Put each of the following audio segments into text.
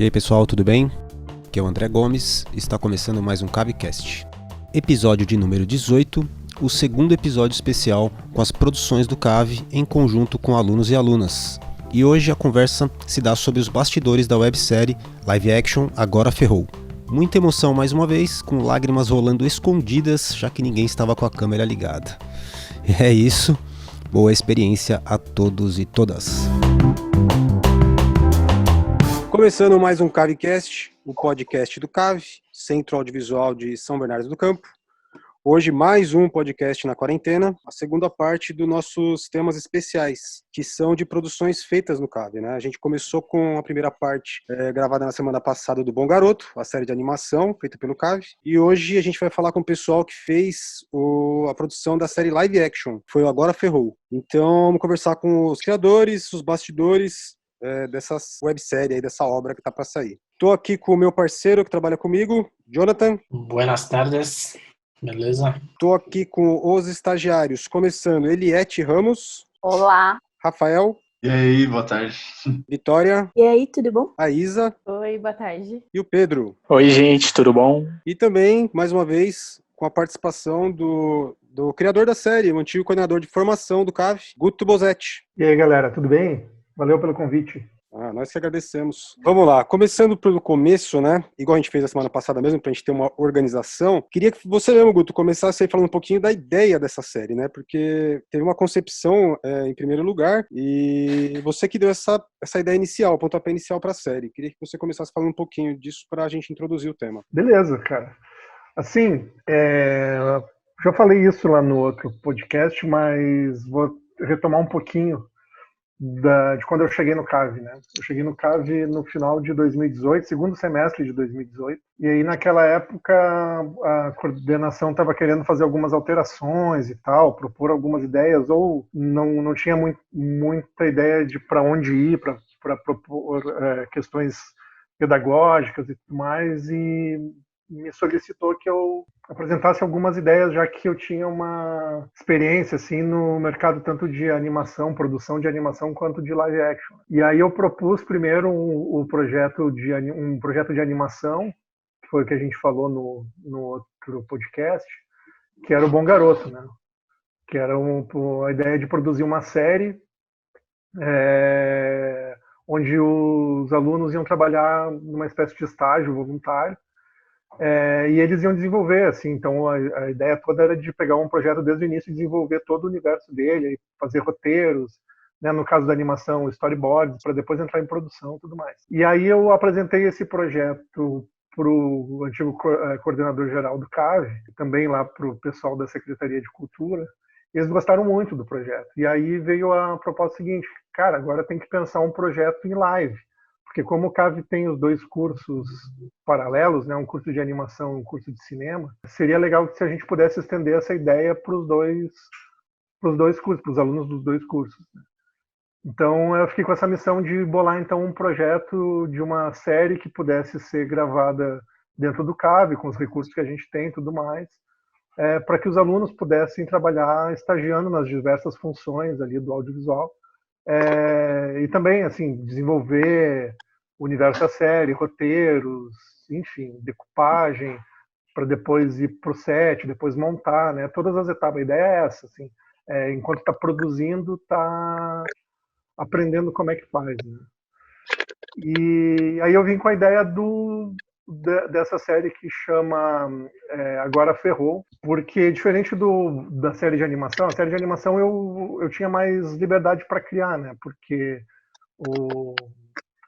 E aí pessoal, tudo bem? Aqui é o André Gomes e está começando mais um CaveCast. Episódio de número 18, o segundo episódio especial com as produções do Cave em conjunto com alunos e alunas. E hoje a conversa se dá sobre os bastidores da websérie Live Action Agora Ferrou. Muita emoção mais uma vez, com lágrimas rolando escondidas, já que ninguém estava com a câmera ligada. E é isso, boa experiência a todos e todas. Começando mais um CaveCast, o podcast do Cave, Centro Audiovisual de São Bernardo do Campo. Hoje mais um podcast na quarentena, a segunda parte dos nossos temas especiais, que são de produções feitas no Cave, né? A gente começou com a primeira parte gravada na semana passada do Bom Garoto, a série de animação feita pelo Cave, e hoje a gente vai falar com o pessoal que fez a produção da série Live Action, foi o Agora Ferrou. Então vamos conversar com os criadores, os bastidores dessa websérie aí, dessa obra que tá para sair. Tô aqui com o meu parceiro que trabalha comigo, Jonathan. Buenas tardes, beleza? Tô aqui com os estagiários, começando Eliette Ramos. Olá. Rafael. E aí, boa tarde. Vitória. E aí, tudo bom? A Isa. Oi, boa tarde. E o Pedro. Oi, gente, tudo bom? E também, mais uma vez, com a participação do criador da série, o antigo coordenador de formação do CAV, Guto Bozetti. E aí, galera, tudo bem? Valeu pelo convite. Nós que agradecemos. Vamos lá, começando pelo começo, né? Igual a gente fez a semana passada mesmo, pra gente ter uma organização. Queria que você mesmo, Guto, começasse aí falando um pouquinho da ideia dessa série, né? Porque teve uma concepção em primeiro lugar e você que deu essa ideia inicial, o pontapé inicial pra série. Queria que você começasse falando um pouquinho disso pra gente introduzir o tema. Beleza, cara. Assim, já falei isso lá no outro podcast, mas vou retomar um pouquinho de quando eu cheguei no CAV, né? Eu cheguei no CAV no final de 2018, segundo semestre de 2018, e aí naquela época a coordenação estava querendo fazer algumas alterações e tal, propor algumas ideias, ou não tinha muita ideia de para onde ir, para propor questões pedagógicas e tudo mais, e me solicitou que eu apresentasse algumas ideias, já que eu tinha uma experiência assim no mercado tanto de animação, produção de animação, quanto de live action. E aí eu propus primeiro um projeto de animação, que foi o que a gente falou no outro podcast, que era o Bom Garoto, né? Que era a ideia de produzir uma série onde os alunos iam trabalhar numa espécie de estágio voluntário. E eles iam desenvolver, assim, então a ideia toda era de pegar um projeto desde o início e desenvolver todo o universo dele, fazer roteiros, né, no caso da animação, storyboards, para depois entrar em produção e tudo mais. E aí eu apresentei esse projeto para o antigo coordenador geral do CAV, também lá para o pessoal da Secretaria de Cultura, e eles gostaram muito do projeto. E aí veio a proposta seguinte: cara, agora tem que pensar um projeto em live. Porque como o CAV tem os dois cursos paralelos, né, um curso de animação e um curso de cinema, seria legal se a gente pudesse estender essa ideia para os dois cursos, para os alunos dos dois cursos. Então eu fiquei com essa missão de bolar então um projeto de uma série que pudesse ser gravada dentro do CAV, com os recursos que a gente tem e tudo mais, para que os alunos pudessem trabalhar estagiando nas diversas funções ali do audiovisual. E também, assim, desenvolver o universo da série, roteiros, enfim, decupagem, para depois ir para o set, depois montar, né? Todas as etapas. A ideia é essa, assim, enquanto está produzindo, está aprendendo como é que faz, né? E aí eu vim com a ideia dessa série que chama Agora Ferrou, porque diferente da série de animação, a série de animação eu tinha mais liberdade para criar, né? Porque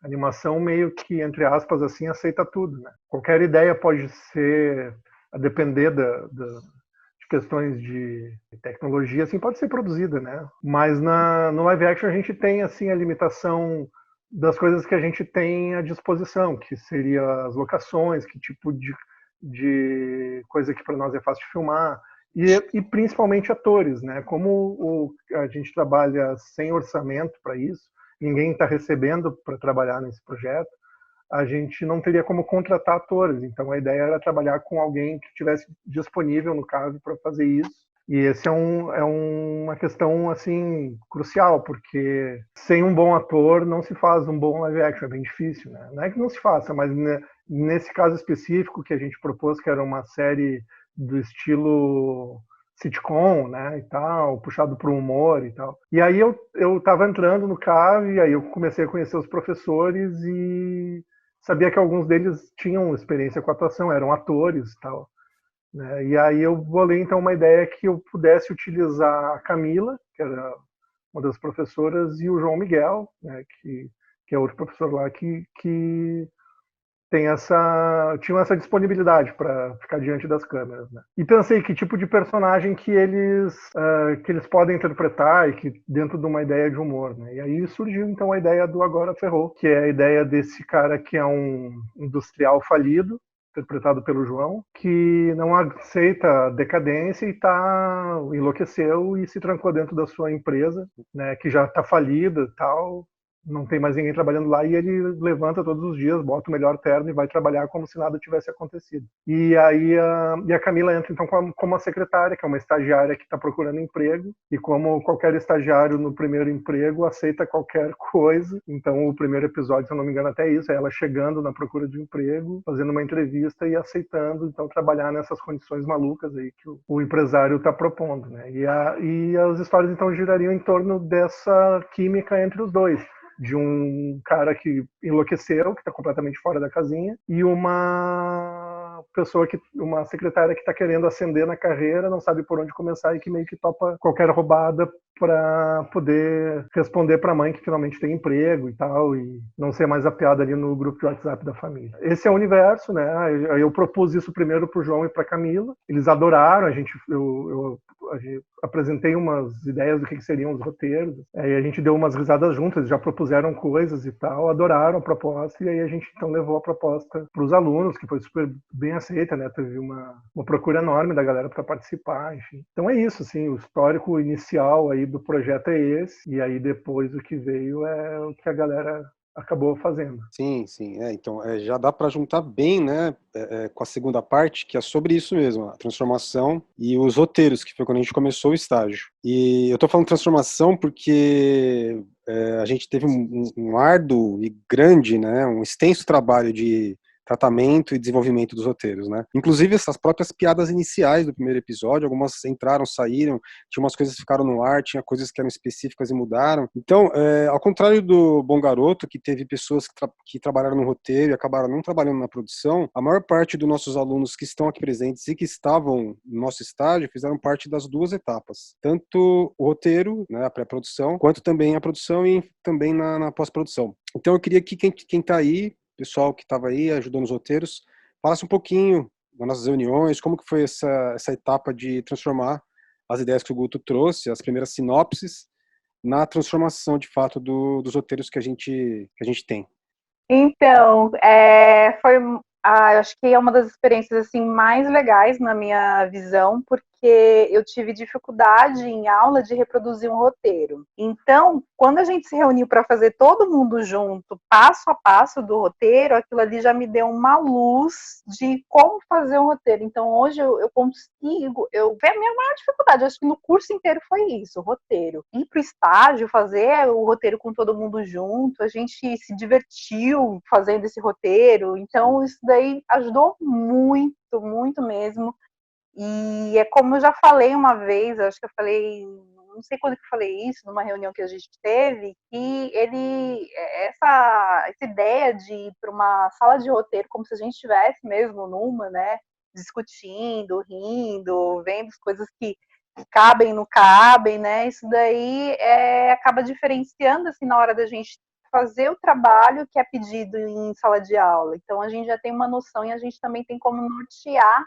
a animação meio que, entre aspas, assim, aceita tudo, né? Qualquer ideia pode ser, a depender de questões de tecnologia, assim, pode ser produzida, né? Mas no live action a gente tem, assim, a limitação das coisas que a gente tem à disposição, que seria as locações, que tipo de coisa que para nós é fácil de filmar, e principalmente atores, né? Como a gente trabalha sem orçamento para isso, ninguém está recebendo para trabalhar nesse projeto, a gente não teria como contratar atores. Então a ideia era trabalhar com alguém que estivesse disponível no caso para fazer isso, E esse é uma questão, assim, crucial, porque sem um bom ator não se faz um bom live action, é bem difícil, né? Não é que não se faça, mas nesse caso específico que a gente propôs, que era uma série do estilo sitcom, né, e tal, puxado para o humor e tal. E aí eu tava entrando no CAV, e aí eu comecei a conhecer os professores e sabia que alguns deles tinham experiência com atuação, eram atores e tal, né? E aí eu bolei então uma ideia que eu pudesse utilizar a Camila, que era uma das professoras, e o João Miguel, né, que é outro professor lá que tinham essa disponibilidade para ficar diante das câmeras, né? E pensei que tipo de personagem que eles podem interpretar e que dentro de uma ideia de humor, né? E aí surgiu então a ideia do Agora Ferrou, que é a ideia desse cara que é um industrial falido, interpretado pelo João, que não aceita a decadência e enlouqueceu e se trancou dentro da sua empresa, né, que já está falida e tal, não tem mais ninguém trabalhando lá, e ele levanta todos os dias, bota o melhor terno e vai trabalhar como se nada tivesse acontecido. E aí a Camila entra então como a secretária, que é uma estagiária que está procurando emprego, e como qualquer estagiário no primeiro emprego aceita qualquer coisa. Então o primeiro episódio, se eu não me engano, até isso, é ela chegando na procura de emprego, fazendo uma entrevista e aceitando então trabalhar nessas condições malucas aí que o empresário está propondo, né? E as histórias então girariam em torno dessa química entre os dois, de um cara que enlouqueceu, que está completamente fora da casinha, e uma secretária que está querendo ascender na carreira, não sabe por onde começar e que meio que topa qualquer roubada para poder responder para a mãe que finalmente tem emprego e tal, e não ser mais a piada ali no grupo de WhatsApp da família. Esse é o universo, né? Eu propus isso primeiro para o João e para a Camila, eles adoraram, eu apresentei umas ideias do que seriam os roteiros, aí a gente deu umas risadas juntas, eles já propuseram coisas e tal, adoraram a proposta, e aí a gente então levou a proposta para os alunos, que foi super bem aceita, né? Teve uma procura enorme da galera para participar, enfim. Então é isso, assim, o histórico inicial aí do projeto é esse, e aí depois o que veio é o que a galera acabou fazendo. Sim, sim. Então, já dá para juntar bem, né, com a segunda parte, que é sobre isso mesmo, a transformação e os roteiros, que foi quando a gente começou o estágio. E eu tô falando transformação porque a gente teve um árduo e grande, né, um extenso trabalho de tratamento e desenvolvimento dos roteiros, né? Inclusive essas próprias piadas iniciais do primeiro episódio, algumas entraram, saíram, tinha umas coisas que ficaram no ar, tinha coisas que eram específicas e mudaram. Então, ao contrário do Bom Garoto, que teve pessoas que trabalharam no roteiro e acabaram não trabalhando na produção, a maior parte dos nossos alunos que estão aqui presentes e que estavam no nosso estágio fizeram parte das duas etapas, tanto o roteiro, né, a pré-produção, quanto também a produção e também na pós-produção. Então eu queria que quem está aí, pessoal que estava aí ajudando os roteiros, falasse um pouquinho das nossas reuniões, como que foi essa etapa de transformar as ideias que o Guto trouxe, as primeiras sinopses, na transformação, de fato, dos roteiros que a gente tem. Então, eu acho que é uma das experiências assim mais legais na minha visão, porque eu tive dificuldade em aula de reproduzir um roteiro. Então, quando a gente se reuniu para fazer todo mundo junto, passo a passo do roteiro, aquilo ali já me deu uma luz de como fazer um roteiro. Então, hoje eu consigo, a minha maior dificuldade, acho que no curso inteiro foi isso, o roteiro. Ir para o estágio, fazer o roteiro com todo mundo junto, a gente se divertiu fazendo esse roteiro, então isso daí ajudou muito, muito mesmo. E é como eu já falei uma vez, acho que eu falei, não sei quando que eu falei isso, numa reunião que a gente teve, que essa ideia de ir para uma sala de roteiro, como se a gente estivesse mesmo numa, né, discutindo, rindo, vendo as coisas que cabem, não cabem, né, isso daí acaba diferenciando, assim, na hora da gente fazer o trabalho que é pedido em sala de aula. Então, a gente já tem uma noção e a gente também tem como nortear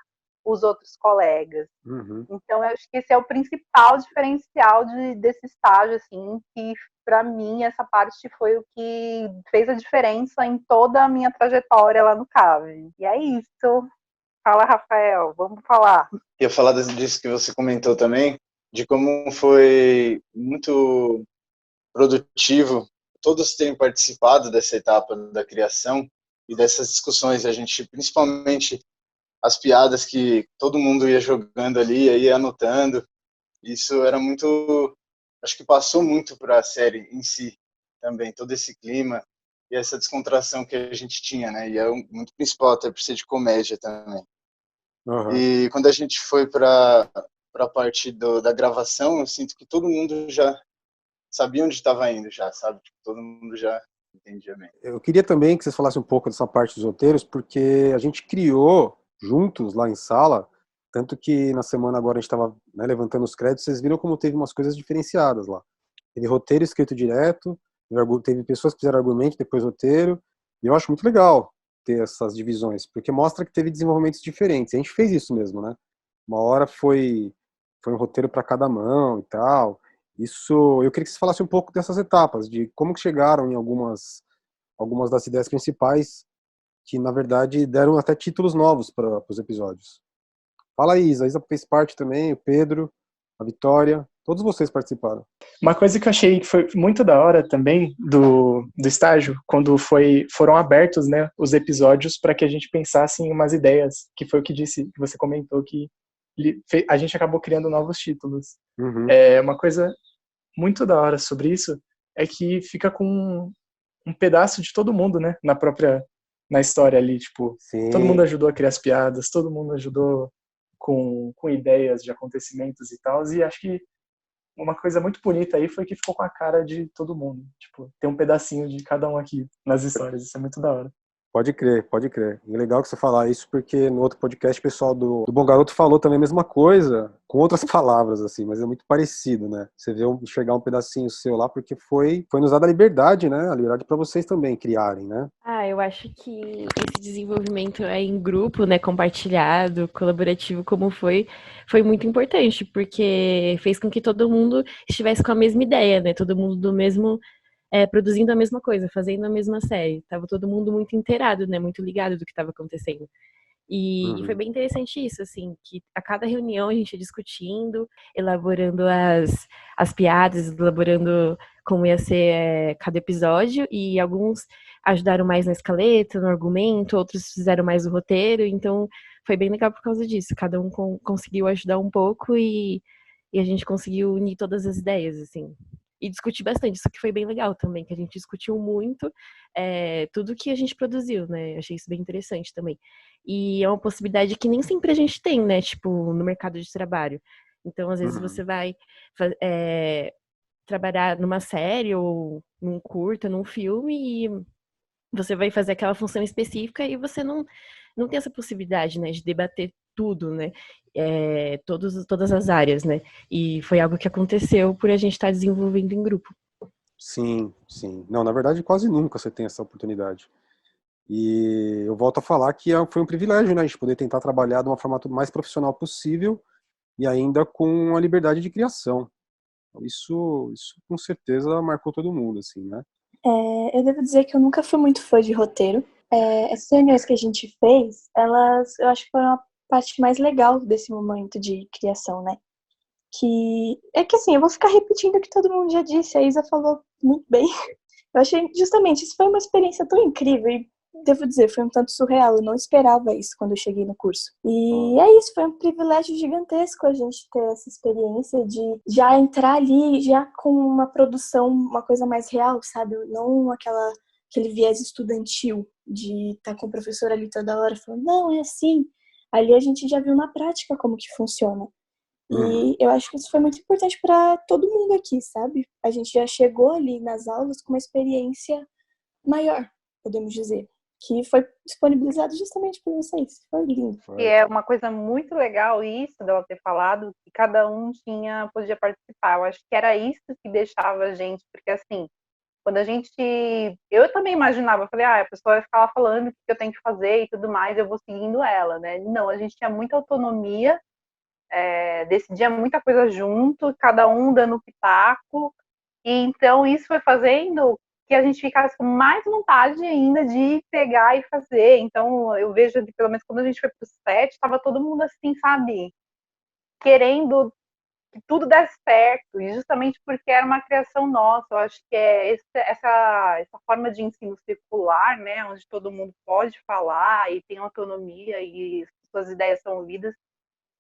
os outros colegas. Uhum. Então, eu acho que esse é o principal diferencial desse estágio, assim, que para mim essa parte foi o que fez a diferença em toda a minha trajetória lá no CAV. E é isso. Fala, Rafael, vamos falar. Ia falar disso que você comentou também, de como foi muito produtivo todos terem participado dessa etapa da criação e dessas discussões. A gente, principalmente as piadas que todo mundo ia jogando ali, ia anotando, Isso era muito, acho que passou muito para a série em si também, todo esse clima e essa descontração que a gente tinha, né? E é muito principal até por ser de comédia também. Aham. E quando a gente foi para a parte da gravação, eu sinto que todo mundo já sabia onde estava indo, já, sabe? Tipo, todo mundo já entendia bem. Eu queria também que vocês falassem um pouco dessa parte dos roteiros, porque a gente criou juntos lá em sala, tanto que na semana agora a gente estava, né, levantando os créditos, vocês viram como teve umas coisas diferenciadas lá. Teve roteiro escrito direto, teve pessoas que fizeram argumento, depois roteiro, e eu acho muito legal ter essas divisões, porque mostra que teve desenvolvimentos diferentes. A gente fez isso mesmo, né? Uma hora foi um roteiro para cada mão e tal. Isso, eu queria que vocês falassem um pouco dessas etapas, de como que chegaram em algumas das ideias principais, que na verdade deram até títulos novos para os episódios. Fala aí, Isa. A Isa fez parte também, o Pedro, a Vitória, todos vocês participaram. Uma coisa que eu achei que foi muito da hora também do estágio, quando foram abertos, né, os episódios para que a gente pensasse em umas ideias, que foi o que você comentou, que a gente acabou criando novos títulos. Uhum. Uma coisa muito da hora sobre isso é que fica com um pedaço de todo mundo, né, na história ali, tipo, Sim. todo mundo ajudou a criar as piadas, todo mundo ajudou com ideias de acontecimentos e tal, e acho que uma coisa muito bonita aí foi que ficou com a cara de todo mundo. Tipo, tem um pedacinho de cada um aqui nas histórias. Isso é muito da hora. Pode crer, pode crer. E legal que você falar isso, porque no outro podcast o pessoal do Bom Garoto falou também a mesma coisa, com outras palavras, assim, mas é muito parecido, né? Você vê chegar um pedacinho seu lá, porque foi nos dada a liberdade, né? A liberdade para vocês também criarem, né? Eu acho que esse desenvolvimento em grupo, né, compartilhado, colaborativo, como foi muito importante, porque fez com que todo mundo estivesse com a mesma ideia, né? Todo mundo do mesmo produzindo a mesma coisa, fazendo a mesma série. Tava todo mundo muito inteirado, né? Muito ligado do que estava acontecendo. E foi bem interessante isso, assim, que a cada reunião a gente ia discutindo, elaborando as piadas, elaborando como ia ser cada episódio, e alguns ajudaram mais na escaleta, no argumento, outros fizeram mais o roteiro, então foi bem legal por causa disso. Cada um conseguiu ajudar um pouco e a gente conseguiu unir todas as ideias, assim. E discutir bastante, isso que foi bem legal também, que a gente discutiu muito tudo que a gente produziu, né? Achei isso bem interessante também. E é uma possibilidade que nem sempre a gente tem, né? Tipo, no mercado de trabalho. Então, às vezes, você vai trabalhar numa série ou num curta, num filme, e você vai fazer aquela função específica e você não tem essa possibilidade, né? De debater tudo, né? Todas as áreas, né? E foi algo que aconteceu por a gente estar desenvolvendo em grupo. Sim, sim. Não, na verdade, quase nunca você tem essa oportunidade. E eu volto a falar que foi um privilégio, né, a gente poder tentar trabalhar de uma forma mais profissional possível e ainda com a liberdade de criação. Isso com certeza marcou todo mundo, assim, né? Eu devo dizer que eu nunca fui muito fã de roteiro. Essas reuniões que a gente fez, eu acho que foram a parte mais legal desse momento de criação, né? Que assim, eu vou ficar repetindo o que todo mundo já disse, a Isa falou muito bem. Eu achei, justamente, isso foi uma experiência tão incrível e, devo dizer, foi um tanto surreal. Eu não esperava isso quando eu cheguei no curso. E é isso, foi um privilégio gigantesco a gente ter essa experiência de já entrar ali, já com uma produção, uma coisa mais real, sabe? Não aquele viés estudantil de estar com o professor ali toda hora falando, não, é assim. Ali a gente já viu na prática como que funciona. E eu acho que isso foi muito importante para todo mundo aqui, sabe? A gente já chegou ali nas aulas com uma experiência maior, podemos dizer, que foi disponibilizado justamente por vocês. Foi lindo. E é uma coisa muito legal isso dela ter falado, que cada um podia participar. Eu acho que era isso que deixava a gente, porque assim, quando a gente... Eu também imaginava, eu falei, a pessoa vai ficar lá falando o que eu tenho que fazer e tudo mais, eu vou seguindo ela, né? Não, a gente tinha muita autonomia, decidia muita coisa junto, cada um dando pitaco, e então isso foi fazendo que a gente ficasse com mais vontade ainda de pegar e fazer. Então eu vejo que pelo menos quando a gente foi pro set, estava todo mundo assim, sabe, querendo que tudo desse certo, e justamente porque era uma criação nossa. Eu acho que essa forma de ensino circular, né, onde todo mundo pode falar e tem autonomia e suas ideias são ouvidas,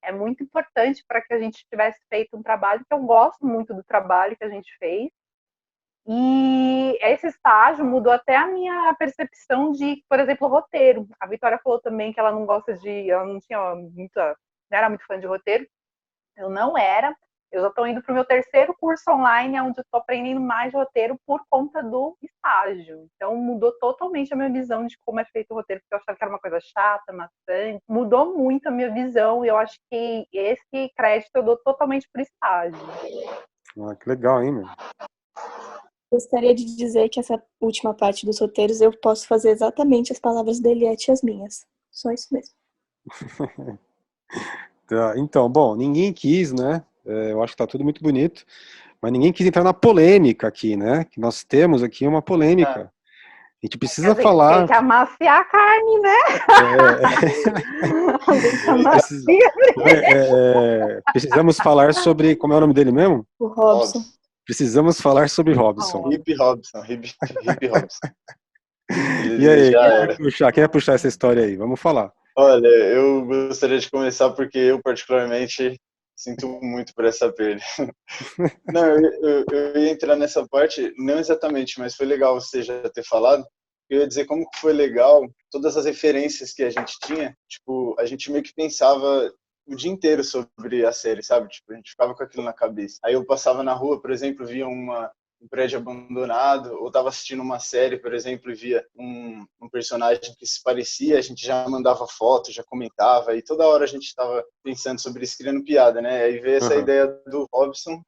é muito importante para que a gente tivesse feito um trabalho, que eu gosto muito do trabalho que a gente fez. E esse estágio mudou até a minha percepção de, por exemplo, roteiro. A Vitória falou também que ela não gosta de, ela não tinha muita, não era muito fã de roteiro. Eu não era. Eu já estou indo para o meu terceiro curso online, onde eu estou aprendendo mais de roteiro por conta do estágio. Então, mudou totalmente a minha visão de como é feito o roteiro, porque eu achava que era uma coisa chata, maçante. Mudou muito a minha visão e eu acho que esse crédito eu dou totalmente para o estágio. Ah, que legal, hein, meu? Gostaria de dizer que essa última parte dos roteiros eu posso fazer exatamente as palavras da Eliette e as minhas. Só isso mesmo. Tá, então, bom, ninguém quis, né? Eu acho que tá tudo muito bonito, mas ninguém quis entrar na polêmica aqui, né? Que nós temos aqui uma polêmica. A gente precisa falar. Tem que amaciar a carne, né? Precisamos falar sobre. Como é o nome dele mesmo? O Robson. Precisamos falar sobre Robson. Hip Robson. E aí, quem vai puxar essa história aí? Vamos falar. Olha, eu gostaria de começar porque eu particularmente sinto muito por essa perda. Não, eu ia entrar nessa parte, não exatamente, mas foi legal você já ter falado. Eu ia dizer como que foi legal todas as referências que a gente tinha. Tipo, a gente meio que pensava o dia inteiro sobre a série, sabe? Tipo, a gente ficava com aquilo na cabeça. Aí eu passava na rua, por exemplo, via um prédio abandonado, ou estava assistindo uma série, por exemplo, e via um personagem que se parecia, a gente já mandava foto, já comentava, e toda hora a gente estava pensando sobre isso, criando piada, né? Aí veio essa ideia do Robson.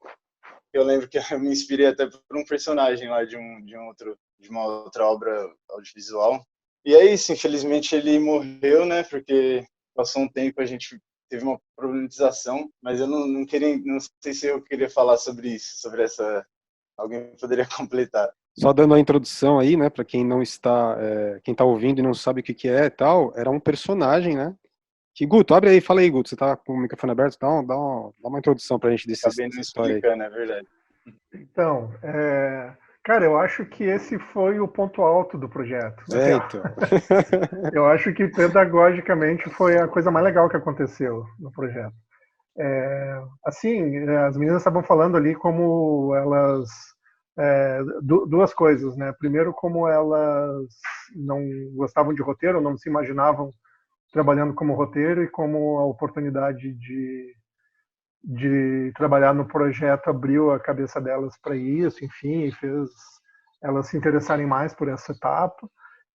Eu lembro que eu me inspirei até por um personagem lá de uma outra obra audiovisual. E é isso, infelizmente ele morreu, né? Porque passou um tempo, a gente teve uma problematização, mas eu não sei se eu queria falar sobre isso, sobre essa. Alguém poderia completar. Só dando a introdução aí, né, para quem não está, quem tá ouvindo e não sabe o que é e tal, era um personagem, né? Que Guto, abre aí, fala aí, Guto, você tá com o microfone aberto, dá uma introdução pra gente dessa história aí. É verdade. Então, cara, eu acho que esse foi o ponto alto do projeto. Então. Eu acho que pedagogicamente foi a coisa mais legal que aconteceu no projeto. Assim, as meninas estavam falando ali como elas duas coisas, né? Primeiro, como elas não gostavam de roteiro, não se imaginavam trabalhando como roteiro, e como a oportunidade de trabalhar no projeto abriu a cabeça delas para isso, enfim, e fez elas se interessarem mais por essa etapa.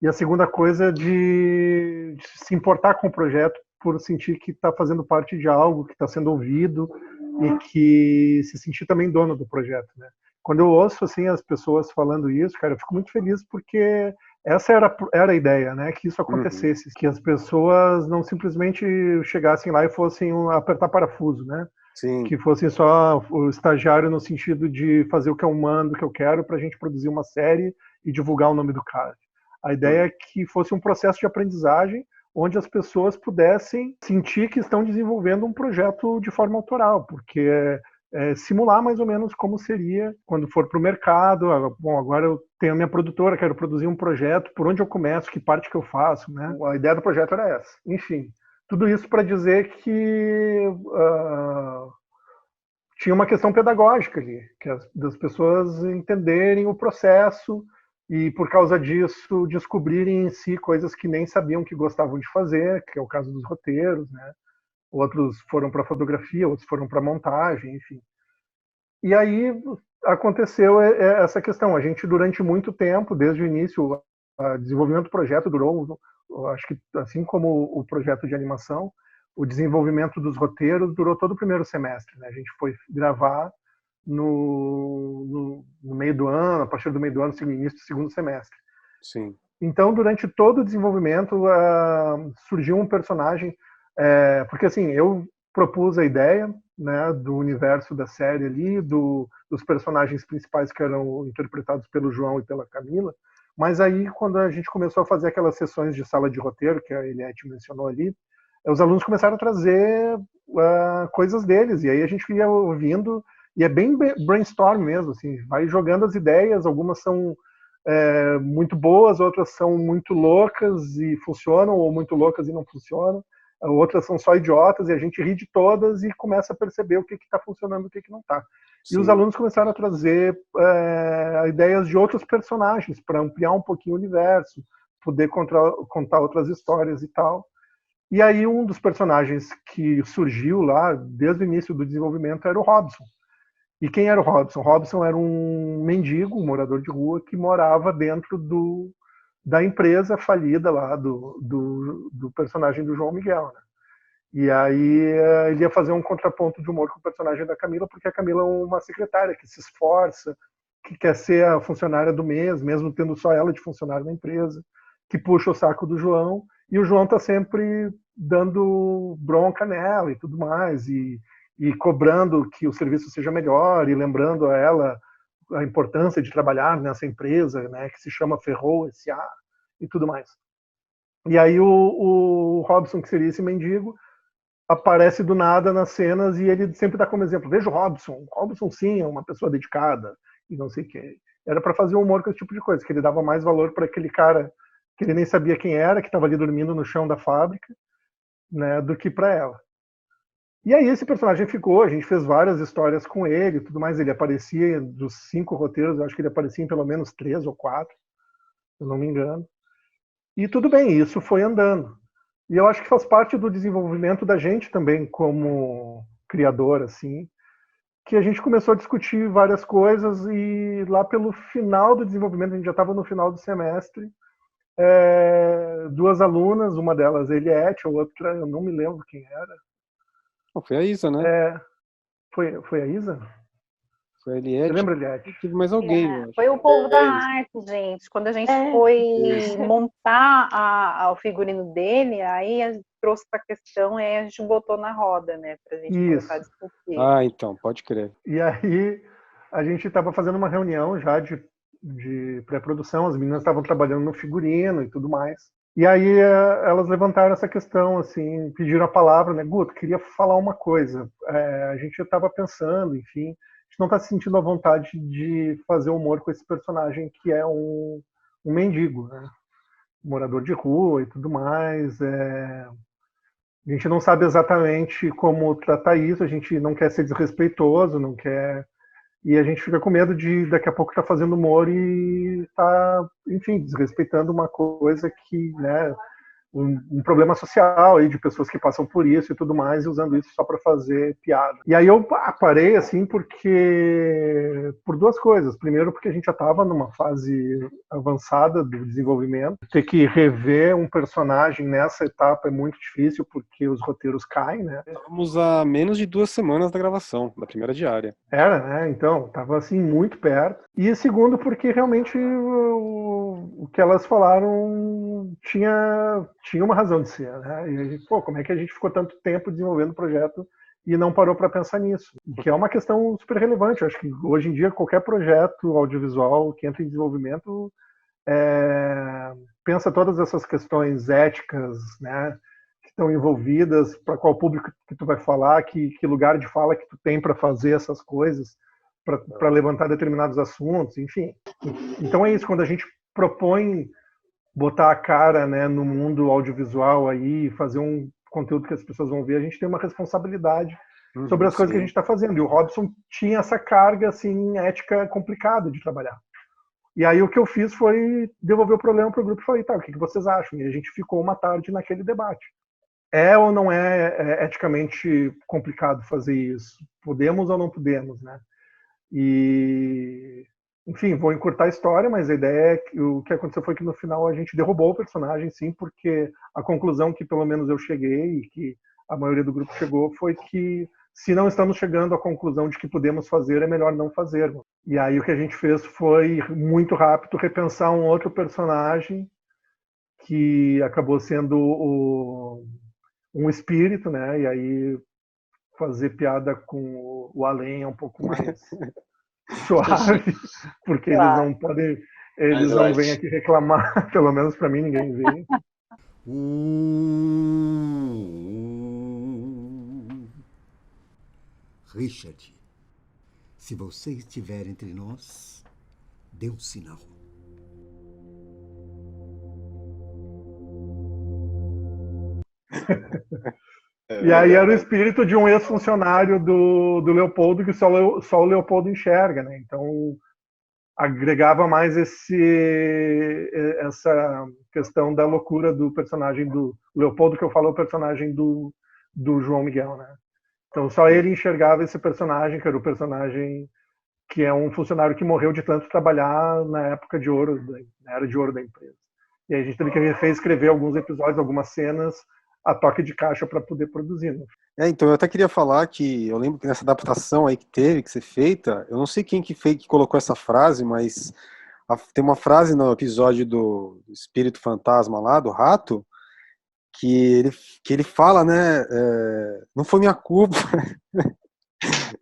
E a segunda coisa de se importar com o projeto, por sentir que está fazendo parte de algo, que está sendo ouvido, e que se sentir também dono do projeto, né? Quando eu ouço assim as pessoas falando isso, cara, eu fico muito feliz, porque essa era a ideia, né? Que isso acontecesse, que as pessoas não simplesmente chegassem lá e fossem apertar parafuso, né? Sim. Que fossem só o estagiário no sentido de fazer o que eu mando, o que eu quero, para a gente produzir uma série e divulgar o nome do cara. A ideia é que fosse um processo de aprendizagem, onde as pessoas pudessem sentir que estão desenvolvendo um projeto de forma autoral, porque simular mais ou menos como seria quando for para o mercado. Bom, agora eu tenho a minha produtora, quero produzir um projeto, por onde eu começo, que parte que eu faço, né? A ideia do projeto era essa. Enfim, tudo isso para dizer que tinha uma questão pedagógica ali, que das pessoas entenderem o processo e, por causa disso, descobrirem em si coisas que nem sabiam que gostavam de fazer, que é o caso dos roteiros, né? Outros foram para fotografia, outros foram para montagem, enfim. E aí aconteceu essa questão. A gente, durante muito tempo, desde o início, o desenvolvimento do projeto durou, acho que assim como o projeto de animação, o desenvolvimento dos roteiros durou todo o primeiro semestre, né? A gente foi gravar no meio do ano, a partir do meio do ano, no início do segundo semestre. Sim. Então, durante todo o desenvolvimento, surgiu um personagem, porque assim, eu propus a ideia, né, do universo da série ali, dos personagens principais que eram interpretados pelo João e pela Camila, mas aí, quando a gente começou a fazer aquelas sessões de sala de roteiro, que a Eliette mencionou ali, os alunos começaram a trazer coisas deles, e aí a gente ia ouvindo, e é bem brainstorm mesmo, assim, vai jogando as ideias, algumas são muito boas, outras são muito loucas e funcionam, ou muito loucas e não funcionam. outras são só idiotas, e a gente ri de todas e começa a perceber o que está funcionando e o que não está. E os alunos começaram a trazer ideias de outros personagens para ampliar um pouquinho o universo, poder contar outras histórias e tal. E aí um dos personagens que surgiu lá, desde o início do desenvolvimento, era o Robson. E quem era o Robson? O Robson era um mendigo, um morador de rua, que morava dentro da empresa falida lá do personagem do João Miguel, né? E aí ele ia fazer um contraponto de humor com o personagem da Camila, porque a Camila é uma secretária que se esforça, que quer ser a funcionária do mês, mesmo tendo só ela de funcionária na empresa, que puxa o saco do João, e o João tá sempre dando bronca nela e tudo mais, e cobrando que o serviço seja melhor, e lembrando a ela a importância de trabalhar nessa empresa, né, que se chama Ferrou S.A. e tudo mais. E aí o Robson, que seria esse mendigo, aparece do nada nas cenas e ele sempre dá como exemplo: veja o Robson. Robson, sim, é uma pessoa dedicada e não sei o quê. Era para fazer humor com esse tipo de coisa, que ele dava mais valor para aquele cara que ele nem sabia quem era, que estava ali dormindo no chão da fábrica, né, do que para ela. E aí esse personagem ficou, a gente fez várias histórias com ele e tudo mais. Ele aparecia dos 5 roteiros, eu acho que ele aparecia em pelo menos 3 ou 4, se eu não me engano. E tudo bem, isso foi andando. E eu acho que faz parte do desenvolvimento da gente também como criador, assim, que a gente começou a discutir várias coisas e lá pelo final do desenvolvimento, a gente já estava no final do semestre, 2 alunas, uma delas a Eliette, a outra eu não me lembro quem era. Foi a Isa, né? Foi a Isa? Foi a Eliette. Você lembra, Eliette? Tive mais alguém. Foi o povo da arte, gente. Quando a gente foi montar o figurino dele, aí a gente trouxe essa questão e a gente botou na roda, né? Pra gente começar a discutir. Ah, então, pode crer. E aí a gente estava fazendo uma reunião já de pré-produção, as meninas estavam trabalhando no figurino e tudo mais. E aí elas levantaram essa questão, assim, pediram a palavra, né? Guto, queria falar uma coisa. A gente estava pensando, enfim, a gente não está se sentindo à vontade de fazer humor com esse personagem que é um mendigo, né? Um morador de rua e tudo mais. A gente não sabe exatamente como tratar isso, a gente não quer ser desrespeitoso, não quer... E a gente fica com medo de daqui a pouco estar fazendo humor e estar, enfim, desrespeitando uma coisa que, né, um problema social aí de pessoas que passam por isso e tudo mais, e usando isso só para fazer piada. E aí eu parei assim por 2 coisas. Primeiro, porque a gente já estava numa fase avançada do desenvolvimento. Ter que rever um personagem nessa etapa é muito difícil porque os roteiros caem, né? Estamos a menos de 2 semanas da gravação, da primeira diária. Era, né? Então, estava assim muito perto. E segundo, porque realmente o que elas falaram tinha uma razão de ser, né? E a gente, como é que a gente ficou tanto tempo desenvolvendo o projeto e não parou para pensar nisso? Que é uma questão super relevante. Eu acho que hoje em dia qualquer projeto audiovisual que entra em desenvolvimento pensa todas essas questões éticas, né, que estão envolvidas, para qual público que tu vai falar, que lugar de fala que tu tem para fazer essas coisas, para levantar determinados assuntos, enfim. Então é isso, quando a gente propõe botar a cara, né, no mundo audiovisual aí, fazer um conteúdo que as pessoas vão ver, a gente tem uma responsabilidade sobre as coisas que a gente está fazendo. E o Robson tinha essa carga assim ética complicada de trabalhar. E aí o que eu fiz foi devolver o problema para o grupo e falei, tá, o que vocês acham? E a gente ficou uma tarde naquele debate. É ou não é eticamente complicado fazer isso? Podemos ou não podemos, né? E, enfim, vou encurtar a história, mas a ideia é que o que aconteceu foi que no final a gente derrubou o personagem, sim, porque a conclusão que pelo menos eu cheguei e que a maioria do grupo chegou foi que se não estamos chegando à conclusão de que podemos fazer, é melhor não fazer. E aí o que a gente fez foi, muito rápido, repensar um outro personagem que acabou sendo um espírito, né? E aí fazer piada com o além é um pouco mais suave, porque eles não podem, eles não vêm aqui reclamar, pelo menos para mim ninguém vem. Richard, se você estiver entre nós, dê um sinal. E aí era o espírito de um ex-funcionário do Leopoldo que só o Leopoldo enxerga, né? Então agregava mais essa questão da loucura do personagem do Leopoldo, que eu falo, o personagem do João Miguel, né? Então só ele enxergava esse personagem, que era o personagem que é um funcionário que morreu de tanto trabalhar na época de ouro, na era de ouro da empresa. E aí a gente teve que reescrever alguns episódios, algumas cenas, a toque de caixa para poder produzir. Né? Então eu até queria falar que eu lembro que nessa adaptação aí que teve que ser feita, eu não sei quem que fez, que colocou essa frase, mas tem uma frase no episódio do Espírito Fantasma lá, do Rato, que ele fala, né, não foi minha culpa.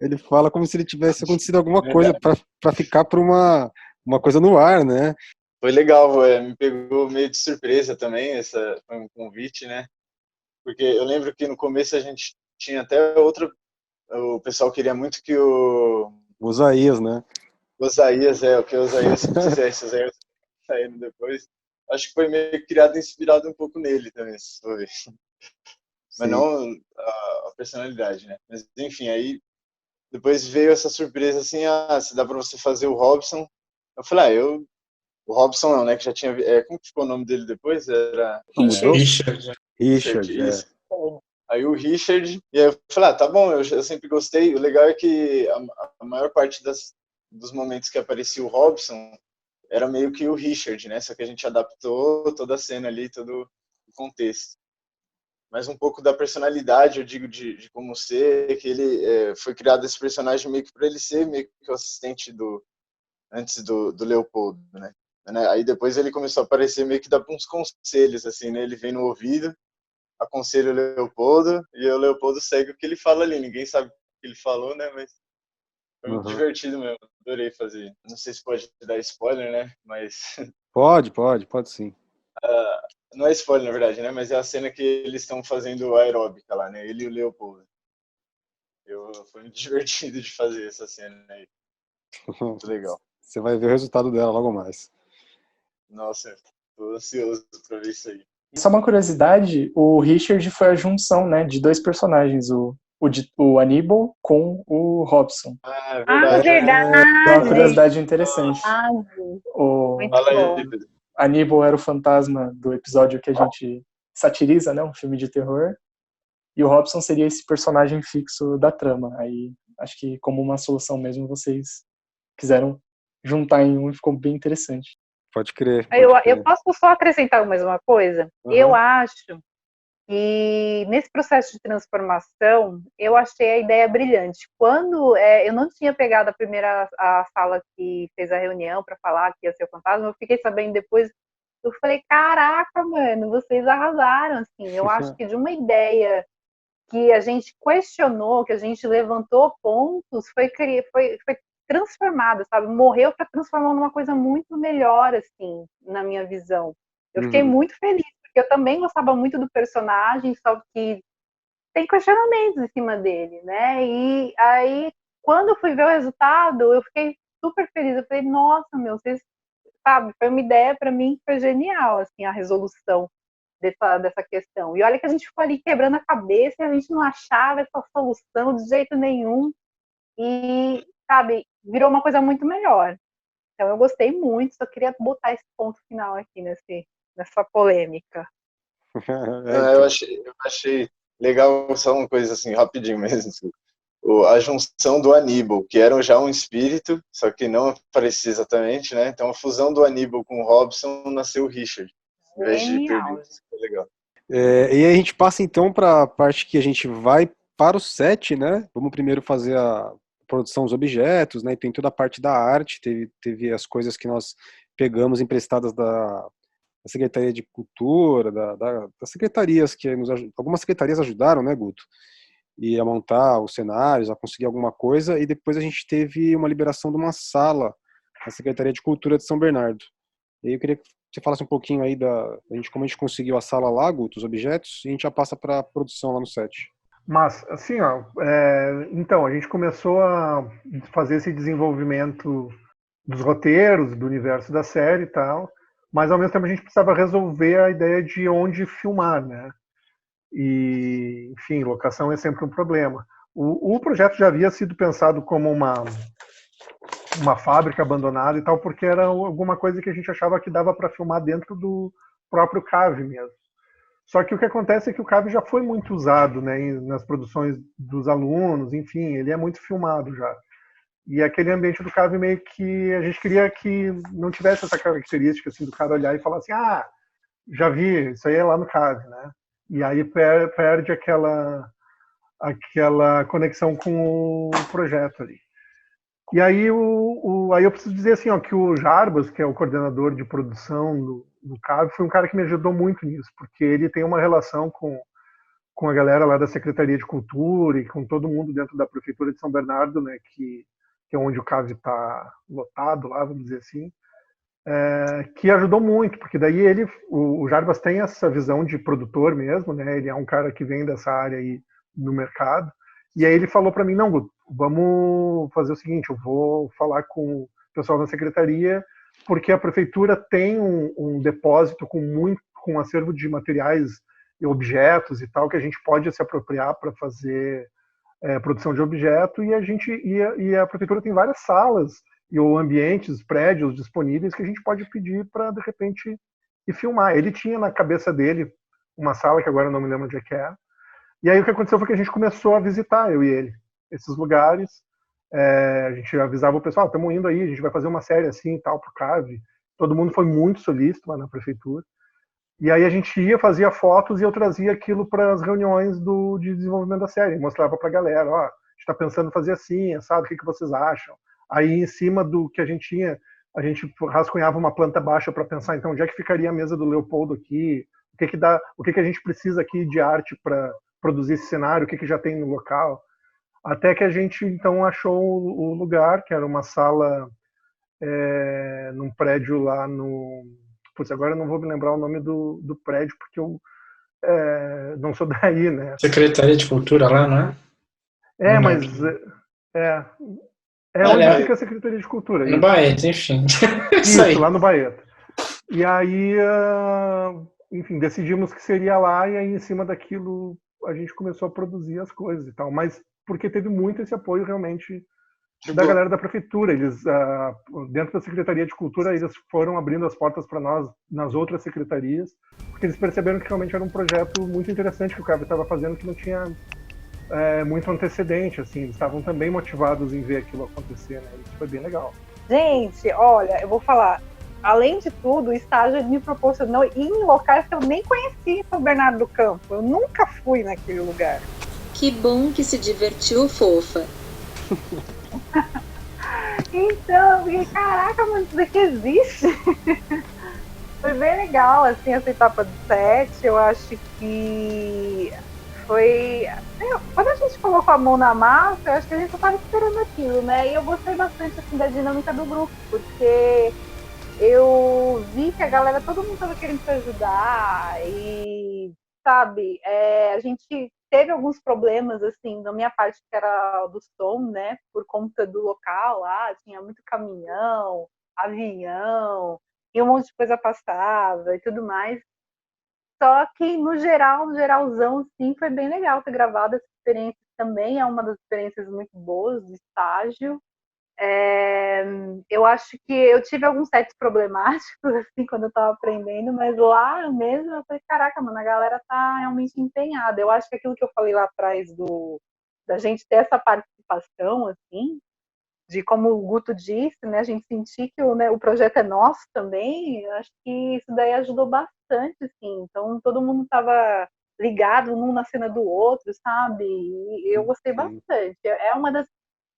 Ele fala como se ele tivesse acontecido alguma coisa para ficar por uma coisa no ar, né? Foi legal, me pegou meio de surpresa também, foi um convite, né? Porque eu lembro que no começo a gente tinha até o pessoal queria muito que o Osaías, né? Osaías, o que o Osaías fizesse, o Osaías saindo depois. Acho que foi meio criado, inspirado um pouco nele também, se for ver. Mas não a personalidade, né? Mas enfim, aí depois veio essa surpresa assim, se dá pra você fazer o Robson. Eu falei, o Robson não, né, que já tinha, como que ficou o nome dele depois? Era Richard. Isso. Aí o Richard, e aí eu falei, tá bom, eu sempre gostei. O legal é que a maior parte dos momentos que aparecia o Robson era meio que o Richard, né? Só que a gente adaptou toda a cena ali, todo o contexto. Mas um pouco da personalidade, eu digo, de como ser, que ele foi criado esse personagem meio que para ele ser meio que o assistente antes do Leopoldo, né? Aí depois ele começou a aparecer meio que dar uns conselhos, assim, né? Ele vem no ouvido, aconselha o Leopoldo, e o Leopoldo segue o que ele fala ali. Ninguém sabe o que ele falou, né? Mas foi muito divertido mesmo. Adorei fazer. Não sei se pode dar spoiler, né? Mas... Pode sim. Não é spoiler, na verdade, né? Mas é a cena que eles estão fazendo aeróbica lá, né? Ele e o Leopoldo. Foi muito divertido de fazer essa cena aí. Muito legal. Você vai ver o resultado dela logo mais. Nossa, tô ansioso pra ver isso aí. Só uma curiosidade, o Richard foi a junção, né, de dois personagens, o Aníbal com o Robson. Verdade. É uma curiosidade interessante. Fala aí, Pedro. Aníbal era o fantasma do episódio que a gente satiriza, né, um filme de terror. E o Robson seria esse personagem fixo da trama. Aí, acho que como uma solução mesmo, vocês quiseram juntar em um e ficou bem interessante. Pode crer. Eu posso só acrescentar mais uma coisa? Eu acho que nesse processo de transformação, eu achei a ideia brilhante. Quando eu não tinha pegado a sala que fez a reunião para falar que ia ser o fantasma, eu fiquei sabendo depois, eu falei, caraca, mano, vocês arrasaram, assim. Eu acho que de uma ideia que a gente questionou, que a gente levantou pontos, foi transformada, sabe? Morreu para transformar numa coisa muito melhor, assim, na minha visão. Eu fiquei muito feliz, porque eu também gostava muito do personagem, só que tem questionamentos em cima dele, né? E aí, quando eu fui ver o resultado, eu fiquei super feliz. Eu falei, nossa, vocês, sabe? Foi uma ideia para mim que foi genial, assim, a resolução dessa questão. E olha que a gente ficou ali quebrando a cabeça e a gente não achava essa solução de jeito nenhum. E, sabe, virou uma coisa muito melhor. Então eu gostei muito, só queria botar esse ponto final aqui nessa polêmica. Eu achei legal, só uma coisa assim, rapidinho mesmo. A junção do Aníbal, que era já um espírito, só que não aparecia exatamente, né? Então a fusão do Aníbal com o Robson nasceu o Richard. Em vez de perder. Isso foi legal. E aí a gente passa então para a parte que a gente vai para o set, né? Vamos primeiro fazer a produção dos objetos, né? E tem toda a parte da arte, teve as coisas que nós pegamos emprestadas da Secretaria de Cultura, das secretarias que algumas secretarias ajudaram, né, Guto? E a montar os cenários, a conseguir alguma coisa, e depois a gente teve uma liberação de uma sala na Secretaria de Cultura de São Bernardo. E aí eu queria que você falasse um pouquinho aí como a gente conseguiu a sala lá, Guto, os objetos, e a gente já passa para a produção lá no set. Mas, assim, então, a gente começou a fazer esse desenvolvimento dos roteiros, do universo da série e tal, mas ao mesmo tempo a gente precisava resolver a ideia de onde filmar, né? E, enfim, locação é sempre um problema. O projeto já havia sido pensado como uma fábrica abandonada e tal, porque era alguma coisa que a gente achava que dava para filmar dentro do próprio CAV mesmo. Só que o que acontece é que o CAV já foi muito usado, né, nas produções dos alunos, enfim, ele é muito filmado já. E aquele ambiente do CAV meio que a gente queria que não tivesse essa característica assim, do cara olhar e falar assim, já vi, isso aí é lá no CAV, né? E aí perde aquela conexão com o projeto ali. E aí, aí eu preciso dizer assim, ó, que o Jarbas, que é o coordenador de produção do CAV, foi um cara que me ajudou muito nisso, porque ele tem uma relação com a galera lá da Secretaria de Cultura e com todo mundo dentro da Prefeitura de São Bernardo, né, que é onde o CAV está lotado lá, vamos dizer assim, que ajudou muito, porque daí o Jarbas tem essa visão de produtor mesmo, né, ele é um cara que vem dessa área aí no mercado, e aí ele falou para mim, não, Guto, vamos fazer o seguinte, eu vou falar com o pessoal da secretaria, porque a prefeitura tem um depósito com um acervo de materiais e objetos e tal, que a gente pode se apropriar para fazer produção de objeto, e a prefeitura tem várias salas ou ambientes, prédios disponíveis que a gente pode pedir para, de repente, ir filmar. Ele tinha na cabeça dele uma sala, que agora eu não me lembro onde é que é, e aí o que aconteceu foi que a gente começou a visitar, eu e ele, esses lugares. A gente avisava o pessoal, estamos indo aí, a gente vai fazer uma série assim e tal pro CAV. Todo mundo foi muito solícito lá na prefeitura. E aí a gente ia, fazia fotos e eu trazia aquilo para as reuniões de desenvolvimento da série. Mostrava para a galera, ó, a gente está pensando em fazer assim, sabe, o que vocês acham? Aí em cima do que a gente tinha, a gente rascunhava uma planta baixa para pensar, então, onde é que ficaria a mesa do Leopoldo aqui? O que a gente precisa aqui de arte para produzir esse cenário, o que já tem no local, até que a gente então achou o lugar, que era uma sala num prédio lá no... Putz, agora eu não vou me lembrar o nome do prédio, porque eu não sou daí, né? Secretaria de Cultura lá, não é? Não Mas lembro. onde fica a Secretaria de Cultura. No Baeta, enfim. Isso, lá no Baeta. E aí, enfim, decidimos que seria lá, e aí em cima daquilo a gente começou a produzir as coisas e tal, mas porque teve muito esse apoio realmente da galera da prefeitura. Eles, dentro da Secretaria de Cultura, eles foram abrindo as portas para nós nas outras secretarias, porque eles perceberam que realmente era um projeto muito interessante que o CAV estava fazendo, que não tinha muito antecedente, assim, eles estavam também motivados em ver aquilo acontecer, né? Isso foi bem legal. Gente, olha, eu vou falar, além de tudo, o estágio me proporcionou ir em locais que eu nem conhecia em São Bernardo do Campo. Eu nunca fui naquele lugar. Que bom que se divertiu, fofa. Então, eu fiquei, caraca, mas isso aqui existe? Foi bem legal, assim, essa etapa do set. Eu acho que foi... Quando a gente colocou a mão na massa, eu acho que a gente só estava esperando aquilo, né? E eu gostei bastante, assim, da dinâmica do grupo, porque eu vi que a galera, todo mundo estava querendo se ajudar e, sabe, a gente teve alguns problemas, assim, da minha parte, que era do som, né, por conta do local lá, tinha muito caminhão, avião, e um monte de coisa passava e tudo mais. Só que, no geral, no geralzão, sim, foi bem legal ter gravado essa experiência também, é uma das experiências muito boas do estágio. Eu acho que eu tive alguns sets problemáticos, assim, quando eu estava aprendendo, mas lá mesmo eu falei, caraca, mano, a galera tá realmente empenhada. Eu acho que aquilo que eu falei lá atrás da gente ter essa participação, assim, de como o Guto disse, né, a gente sentir que o projeto é nosso também, eu acho que isso daí ajudou bastante, assim. Então todo mundo estava ligado um na cena do outro, sabe? E eu gostei bastante. É uma das...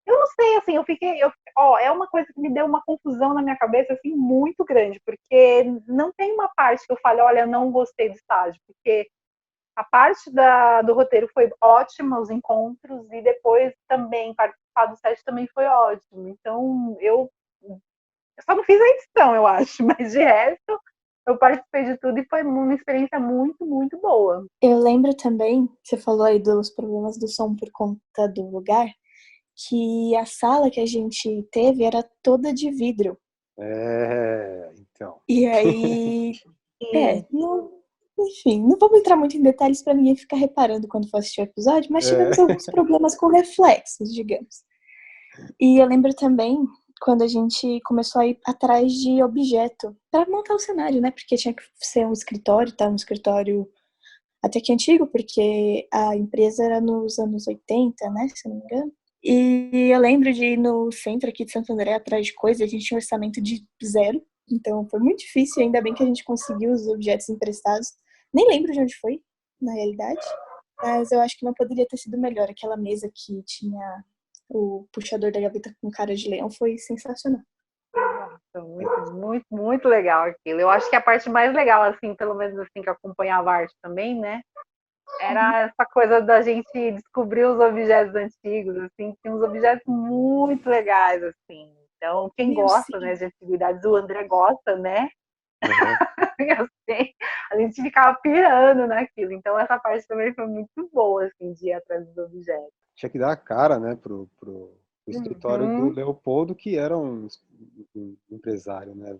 Eu não sei, assim, é uma coisa que me deu uma confusão na minha cabeça, assim, muito grande, porque não tem uma parte que eu fale, olha, eu não gostei do estágio, porque a parte do roteiro foi ótima, os encontros, e depois também participar do set também foi ótimo. Então, eu só não fiz a edição, eu acho, mas de resto, eu participei de tudo e foi uma experiência muito, muito boa. Eu lembro também, você falou aí dos problemas do som por conta do lugar, que a sala que a gente teve era toda de vidro. Então. E aí, Enfim, não vamos entrar muito em detalhes para ninguém ficar reparando quando for assistir o episódio, mas tivemos alguns problemas com reflexos, digamos. E eu lembro também quando a gente começou a ir atrás de objeto para montar o cenário, né? Porque tinha que ser um escritório, tá? Um escritório até que antigo, porque a empresa era nos anos 80, né? Se eu não me engano. E eu lembro de ir no centro aqui de Santo André atrás de coisas, a gente tinha um orçamento de 0, então foi muito difícil, ainda bem que a gente conseguiu os objetos emprestados. Nem lembro de onde foi, na realidade, mas eu acho que não poderia ter sido melhor. Aquela mesa que tinha o puxador da gaveta com cara de leão foi sensacional. Muito, muito, muito legal aquilo. Eu acho que a parte mais legal, assim, pelo menos assim, que acompanhava a arte também, né? Era essa coisa da gente descobrir os objetos antigos, assim, tem uns objetos muito legais, assim. Então, quem gosta, né, de antiguidades, o André gosta, né? Eu sei, a gente ficava pirando naquilo. Então, essa parte também foi muito boa, assim, de ir atrás dos objetos. Tinha que dar a cara, né, pro escritório do Leopoldo, que era um empresário, né,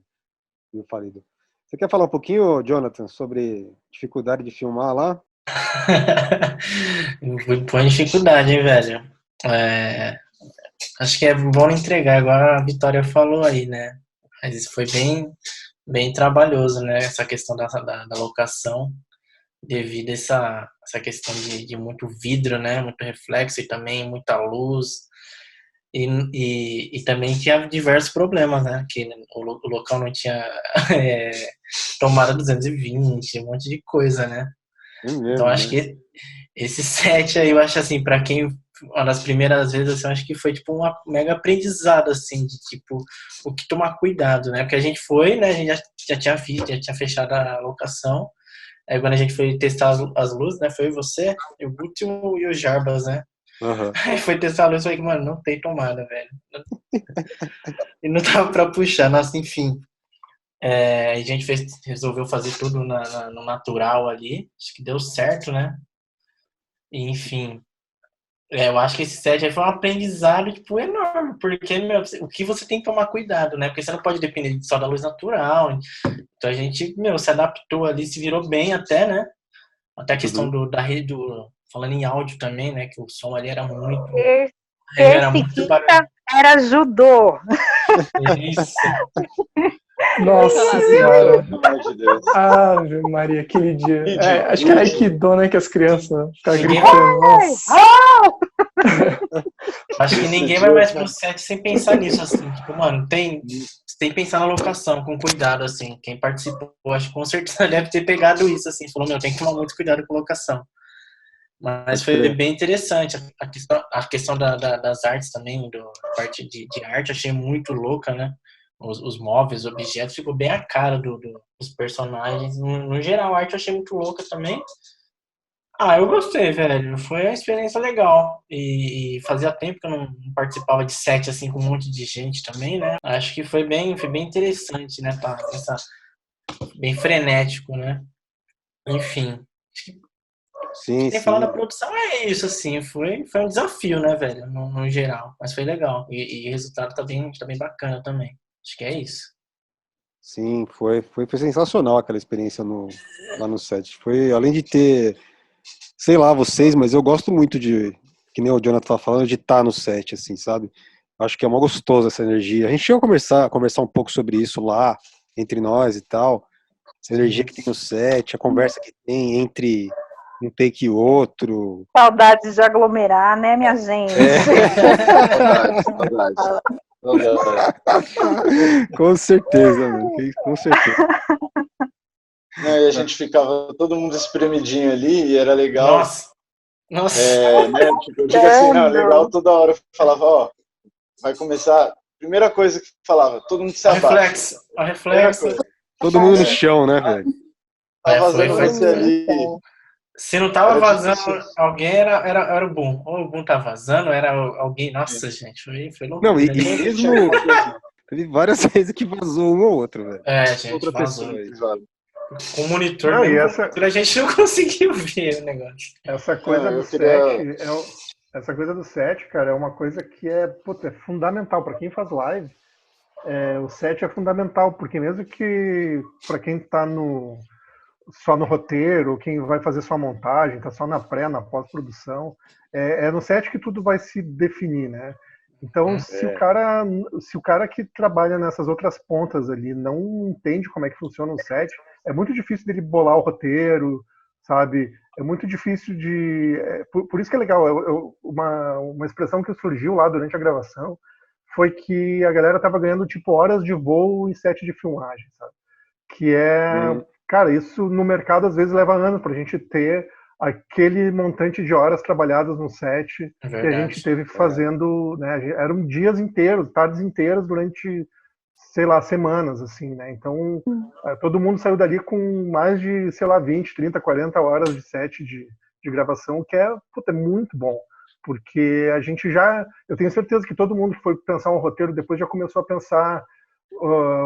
meu falido. Você quer falar um pouquinho, Jonathan, sobre dificuldade de filmar lá? Põe dificuldade, hein, velho? Acho que é bom entregar, igual a Vitória falou aí, né? Mas isso foi bem trabalhoso, né? Essa questão da locação, devido a essa questão de muito vidro, né? Muito reflexo e também muita luz. E também tinha diversos problemas, né? Que o local não tinha tomada 220, um monte de coisa, né? Então acho que esse set aí, eu acho assim, pra quem, uma das primeiras vezes, assim, eu acho que foi tipo um mega aprendizado, assim, de tipo, o que tomar cuidado, né? Porque a gente foi, né? A gente já tinha fechado a locação. Aí quando a gente foi testar as luzes, né? Foi você, o Guto e o Jarbas, né? Aí foi testar a luz e falei, mano, não tem tomada, velho. E não tava pra puxar, nossa, enfim. A gente resolveu fazer tudo no natural ali. Acho que deu certo, né? E, enfim. Eu acho que esse set aí foi um aprendizado, tipo, enorme. Porque, meu, o que você tem que tomar cuidado, né? Porque você não pode depender só da luz natural. Então a gente, meu, se adaptou ali, se virou bem até, né? Até a questão da rede, falando em áudio também, né? Que o som ali era muito... Era judô. Isso. Nossa senhora. Ave Maria, aquele dia. Acho que era Aikido, né? Que as crianças ficavam gritando. Nossa. Acho que ninguém vai mais pro set sem pensar nisso, assim. Tipo, mano, tem que pensar na locação, com cuidado, assim. Quem participou, acho que com certeza deve ter pegado isso, assim. Falou, meu, tem que tomar muito cuidado com a locação. Mas foi bem interessante. A questão das artes também, a parte de arte, achei muito louca, né? Os móveis, os objetos, ficou bem a cara dos personagens. No geral, a arte eu achei muito louca também. Eu gostei, velho. Foi uma experiência legal. E fazia tempo que eu não participava de set assim com um monte de gente também, né? Acho que foi bem interessante, né? Tá, bem frenético, né? Enfim. Sim. Falar da produção é isso, assim. Foi um desafio, né, velho? No geral. Mas foi legal. E o resultado tá bem bacana também. Acho que é isso. Sim, foi sensacional aquela experiência lá no set. Foi, além de ter, sei lá, vocês, mas eu gosto muito que nem o Jonathan tá falando, de estar no set, assim, sabe? Acho que é mó gostoso essa energia. A gente chegou a conversar um pouco sobre isso lá, entre nós e tal. Essa energia que tem no set, a conversa que tem entre um take e outro. Saudades de aglomerar, né, minha gente? Saudades. Com certeza, mano. Com certeza. E a gente ficava todo mundo espremidinho ali e era legal. Nossa. Né? Tipo, eu digo assim, não, legal toda hora. Eu falava, vai começar. Primeira coisa que falava, todo mundo se abaixa. Reflexo. Todo mundo no chão, né, velho? Tá vazando você ali. Se não tava vazando alguém, era o Boom. Ou o Boom tá vazando, era alguém. Nossa, gente, foi louco. Não, e mesmo teve várias vezes que vazou um ou outro, velho. Gente, outra vazou. Pessoa aí. Com o monitor, a gente não conseguiu ver o negócio. Essa coisa do set, essa coisa do set, cara, é uma coisa que é fundamental para quem faz live. O set é fundamental, porque mesmo que para quem tá no só no roteiro, quem vai fazer só a montagem, tá só na na pós-produção. É no set que tudo vai se definir, né? Então, se o cara que trabalha nessas outras pontas ali não entende como é que funciona o set, é muito difícil dele bolar o roteiro, sabe? É muito difícil de... por isso que é legal, uma expressão que surgiu lá durante a gravação foi que a galera tava ganhando, tipo, horas de voo em set de filmagem, sabe? Que cara, isso no mercado às vezes leva anos pra gente ter aquele montante de horas trabalhadas no set que a gente teve fazendo, né? Eram dias inteiros, tardes inteiras durante, sei lá, semanas, assim, né? Então, todo mundo saiu dali com mais de, sei lá, 20, 30, 40 horas de set de gravação, que puta, é muito bom. Porque a gente eu tenho certeza que todo mundo que foi pensar um roteiro depois já começou a pensar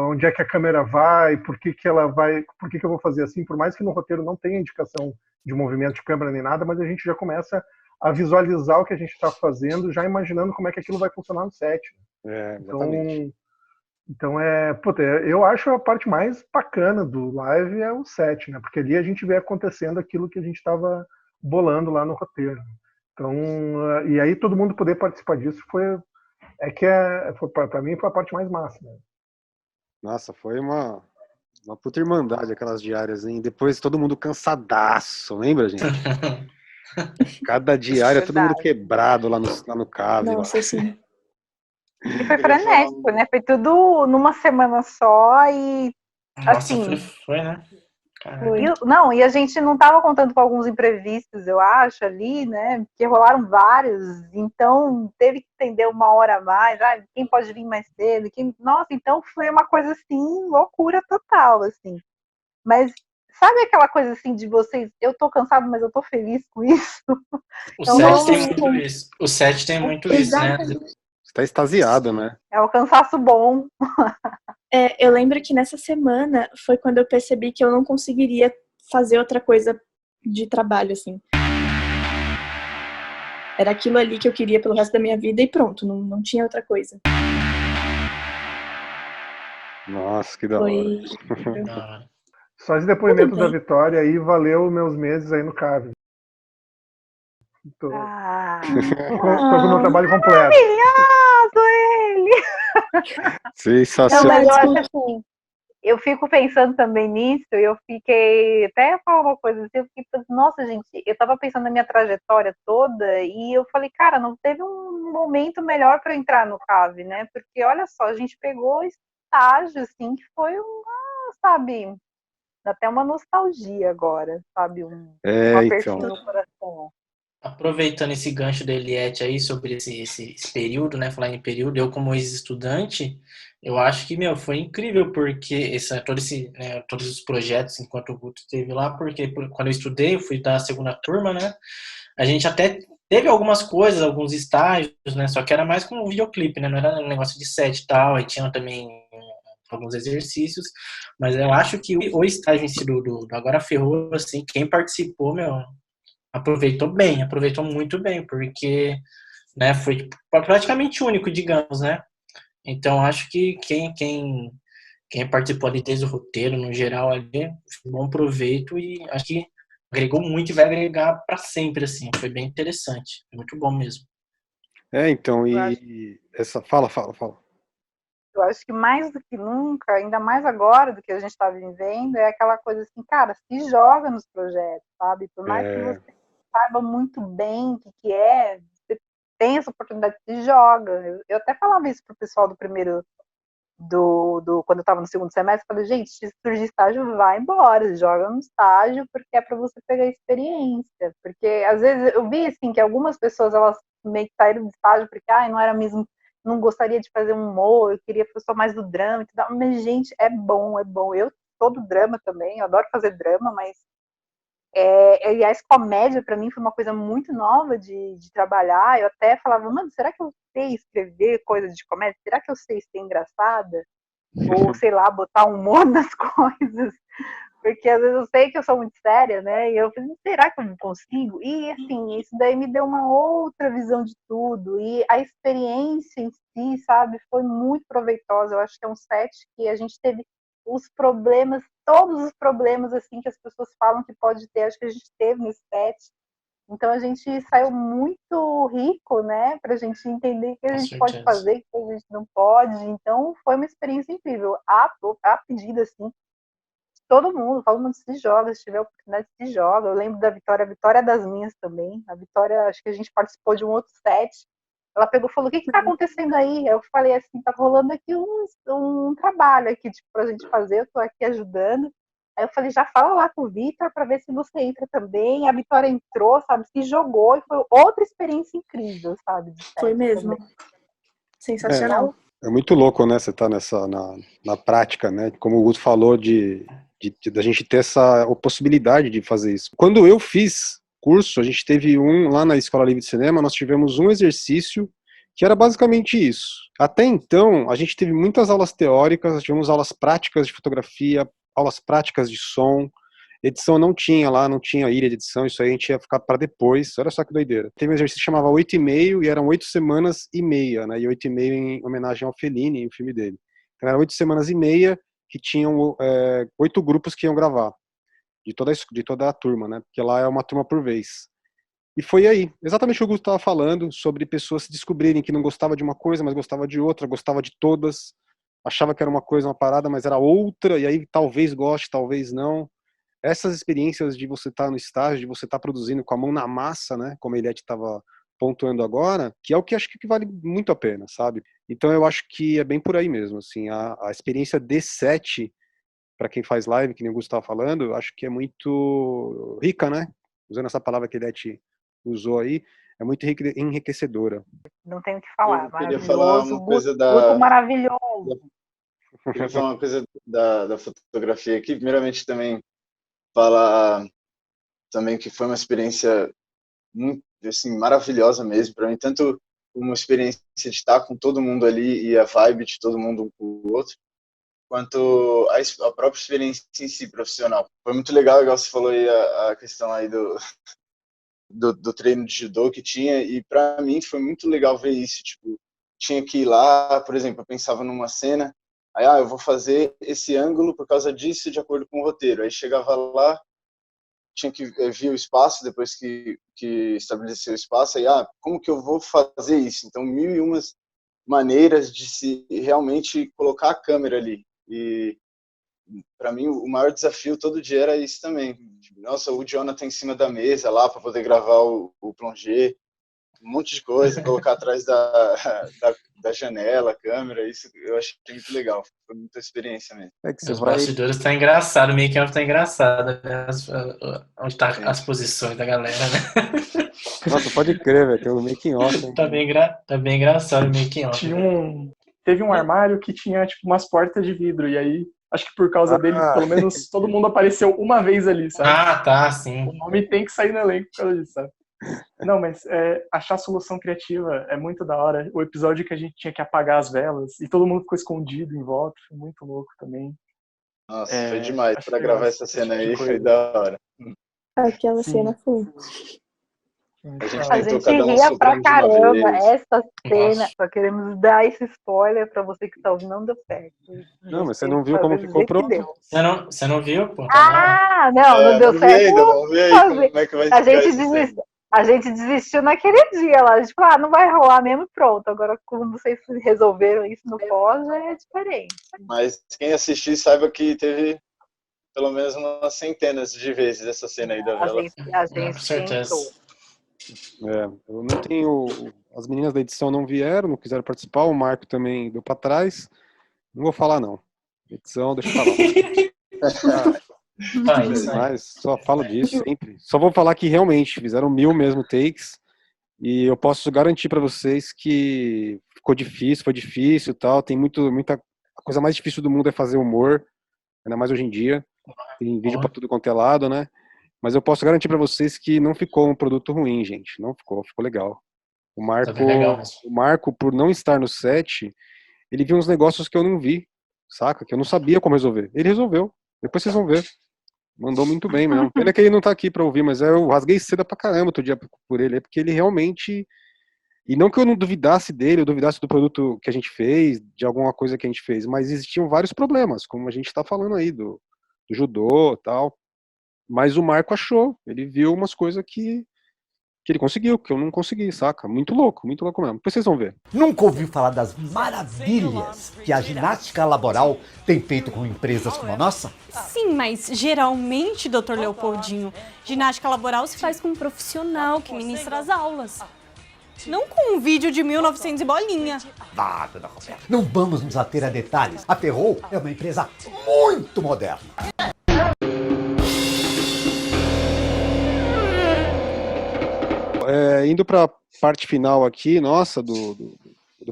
onde é que a câmera vai, por que ela vai, por que eu vou fazer assim, por mais que no roteiro não tenha indicação de movimento de câmera nem nada, mas a gente já começa a visualizar o que a gente está fazendo, já imaginando como é que aquilo vai funcionar no set. Então puta, eu acho a parte mais bacana do live é o set, né? Porque ali a gente vê acontecendo aquilo que a gente estava bolando lá no roteiro. Então, e aí todo mundo poder participar disso para mim foi a parte mais massa, né? Nossa, foi uma puta irmandade aquelas diárias, hein? Depois todo mundo cansadaço, lembra, gente? Cada diária, todo mundo quebrado lá no cave. Nossa, sim. E foi frenético, né? Foi tudo numa semana só e assim. Nossa, foi, né? E a gente não estava contando com alguns imprevistos, eu acho, ali, né? Porque rolaram vários, então teve que estender uma hora a mais, quem pode vir mais cedo, nossa, então foi uma coisa assim, loucura total, assim. Mas sabe aquela coisa assim de vocês, eu tô cansado, mas eu tô feliz com isso? O set tem muito isso. O set tem muito isso, né? Você tá extasiado, né? É o cansaço bom. Eu lembro que nessa semana foi quando eu percebi que eu não conseguiria fazer outra coisa de trabalho, assim. Era aquilo ali que eu queria pelo resto da minha vida e pronto, não tinha outra coisa. Nossa, que da hora. Só esse depoimento da Vitória aí valeu meus meses aí no CAV. Tô com o meu trabalho completo. Ele! Sensacional. Não, mas eu acho assim, eu fico pensando também nisso, eu fiquei, até falar uma coisa assim, eu fiquei pensando, nossa, gente, eu tava pensando na minha trajetória toda e eu falei, cara, não teve um momento melhor para entrar no CAV, né? Porque olha só, a gente pegou estágio, assim, que foi sabe, dá até uma nostalgia agora, sabe, um apertinho no coração. Aproveitando esse gancho da Eliette aí sobre esse período, né, falar em período, eu como ex-estudante, eu acho que, foi incrível, porque todos os projetos, enquanto o Guto esteve lá, porque quando eu estudei, eu fui da segunda turma, né, a gente até teve algumas coisas, alguns estágios, né, só que era mais como um videoclipe, né, não era um negócio de set e tal, aí tinha também alguns exercícios, mas eu acho que o estágio em si do Agora Ferrou, assim, quem participou, aproveitou muito bem, porque, né, foi praticamente único, digamos, né? Então, acho que quem participou ali desde o roteiro, no geral, ali, foi um bom proveito e acho que agregou muito e vai agregar para sempre, assim. Foi bem interessante, foi muito bom mesmo. Então, Fala. Eu acho que mais do que nunca, ainda mais agora do que a gente está vivendo, é aquela coisa assim, cara, se joga nos projetos, sabe? Por mais que você saiba muito bem o que é, você tem essa oportunidade, se joga. Eu até falava isso pro pessoal do primeiro, quando eu estava no segundo semestre, eu falei, gente, se surgir estágio, vai embora, joga no estágio, porque é para você pegar experiência. Porque, às vezes, eu vi, assim, que algumas pessoas, elas meio que saíram do estágio porque, não era mesmo, não gostaria de fazer um humor, eu queria só mais do drama e tudo. Mas, gente, é bom. Eu sou do drama também, eu adoro fazer drama, mas aliás, comédia para mim foi uma coisa muito nova de trabalhar. Eu até falava, mano, será que eu sei escrever coisas de comédia? Será que eu sei ser engraçada? Ou, sei lá, botar humor nas coisas? Porque às vezes eu sei que eu sou muito séria, né? E eu falei, será que eu não consigo? E assim, isso daí me deu uma outra visão de tudo. E a experiência em si, sabe, foi muito proveitosa. Eu acho que é um set que a gente teve os problemas, todos os problemas assim que as pessoas falam que pode ter, acho que a gente teve nesse set. Então a gente saiu muito rico, né, para a gente entender o que a gente pode fazer, o que a gente não pode. Então foi uma experiência incrível. A pedida assim, todo mundo se joga, se tiver oportunidade se joga. Eu lembro da Vitória, a Vitória das minhas também. A Vitória, acho que a gente participou de um outro set. Ela pegou e falou: o que está acontecendo aí? Eu falei assim: tá rolando aqui um trabalho aqui, tipo, pra gente fazer, eu tô aqui ajudando. Aí eu falei: já fala lá com o Vitor para ver se você entra também. A Vitória entrou, sabe, se jogou, e foi outra experiência incrível, sabe? Foi mesmo. Também. Sensacional. É muito louco, né? Você tá na prática, né? Como o Guto falou, da gente ter essa possibilidade de fazer isso. Quando eu fiz curso, a gente teve lá na Escola Livre de Cinema, nós tivemos um exercício que era basicamente isso. Até então, a gente teve muitas aulas teóricas, tivemos aulas práticas de fotografia, aulas práticas de som, edição não tinha lá, não tinha ilha de edição, isso aí a gente ia ficar para depois, olha só que doideira. Teve um exercício que chamava 8,5 e eram 8 semanas e meia, né? E 8,5 em homenagem ao Fellini, o filme dele. Então eram 8 semanas e meia que tinham 8 grupos que iam gravar, de toda a turma, né? Porque lá é uma turma por vez. E foi aí, exatamente o que o Gusto estava falando, sobre pessoas se descobrirem que não gostava de uma coisa, mas gostava de outra, gostava de todas, achava que era uma coisa, uma parada, mas era outra, e aí talvez goste, talvez não. Essas experiências de você estar no estágio, de você estar produzindo com a mão na massa, né, como a Eliette estava pontuando agora, que é o que acho que vale muito a pena, sabe? Então eu acho que é bem por aí mesmo, assim, a experiência de set, para quem faz live, que nem o Gustavo estava falando, eu acho que é muito rica, né? Usando essa palavra que a Eliette usou aí, é muito enriquecedora. Não tenho o que falar, eu queria falar uma coisa Guto maravilhoso. Eu queria falar uma coisa da fotografia aqui, primeiramente também falar também que foi uma experiência muito assim maravilhosa mesmo para mim, tanto uma experiência de estar com todo mundo ali e a vibe de todo mundo um com o outro, quanto a própria experiência em si profissional. Foi muito legal, igual você falou aí a questão aí do treino de judô que tinha, e para mim foi muito legal ver isso, tipo, tinha que ir lá, por exemplo, eu pensava numa cena, aí eu vou fazer esse ângulo por causa disso, de acordo com o roteiro. Aí chegava lá, tinha que ver o espaço, depois que estabeleceu o espaço, aí, como que eu vou fazer isso? Então, 1001 maneiras de se realmente colocar a câmera ali. E, para mim, o maior desafio todo dia era isso também. Nossa, o Jonathan em cima da mesa lá, para poder gravar o plongé, um monte de coisa, colocar atrás da janela, a câmera, isso eu achei muito legal, foi muita experiência mesmo. Os bastidores tá engraçado, o make-up tá engraçado, né? Onde tá as posições da galera, né? Nossa, pode crer, velho, tem um making off. Tá bem engraçado o making off. Teve um armário que tinha tipo umas portas de vidro, e aí acho que por causa dele, pelo menos todo mundo apareceu uma vez ali, sabe? Tá, sim. O nome tem que sair no elenco por causa disso, sabe? Não, mas achar solução criativa é muito da hora. O episódio que a gente tinha que apagar as velas e todo mundo ficou escondido em volta, foi muito louco também. Nossa, foi demais. Pra gravar essa cena aí, foi da hora. Aquela cena foi. A gente ria pra caramba. Essa cena, só queremos dar esse spoiler pra você que tá ouvindo, não deu certo. Não, mas você não viu como ficou pronto? Você não viu, pô? Não deu certo. Vamos ver aí como é que vai ficar a gente desistiu naquele dia lá. A gente falou, não vai rolar mesmo, pronto. Agora, como vocês resolveram isso no pós, já é diferente. Mas quem assistir saiba que teve pelo menos umas centenas de vezes essa cena aí da vela. A gente com certeza. Eu não tenho. As meninas da edição não vieram, não quiseram participar. O Marco também deu pra trás. Não vou falar, não. Edição, deixa eu falar. Mas só falo disso sempre. Só vou falar que realmente fizeram 1000 mesmo takes. E eu posso garantir pra vocês que ficou difícil, foi difícil e tal. Tem muita. A coisa mais difícil do mundo é fazer humor, ainda mais hoje em dia. Tem vídeo pra tudo quanto é lado, né? Mas eu posso garantir pra vocês que não ficou um produto ruim, gente. Não ficou legal. O Marco, por não estar no set, ele viu uns negócios que eu não vi, saca? Que eu não sabia como resolver. Ele resolveu. Depois vocês vão ver. Mandou muito bem mesmo. Pena que ele não tá aqui pra ouvir, mas eu rasguei seda pra caramba outro dia por ele, porque ele realmente E não que eu não duvidasse dele, eu duvidasse do produto que a gente fez, de alguma coisa que a gente fez, mas existiam vários problemas, como a gente está falando aí, do judô e tal. Mas o Marco achou, ele viu umas coisas que ele conseguiu, que eu não consegui, saca? Muito louco mesmo. Depois vocês vão ver. Nunca ouviu falar das maravilhas que a ginástica laboral tem feito com empresas como a nossa? Sim, mas geralmente, Dr. Leopoldinho, ginástica laboral se faz com um profissional que ministra as aulas. Não com um vídeo de 1900 e bolinha. Ah, dona Roberta, não vamos nos ater a detalhes. A Ferrou é uma empresa muito moderna. Indo para a parte final aqui, nossa, do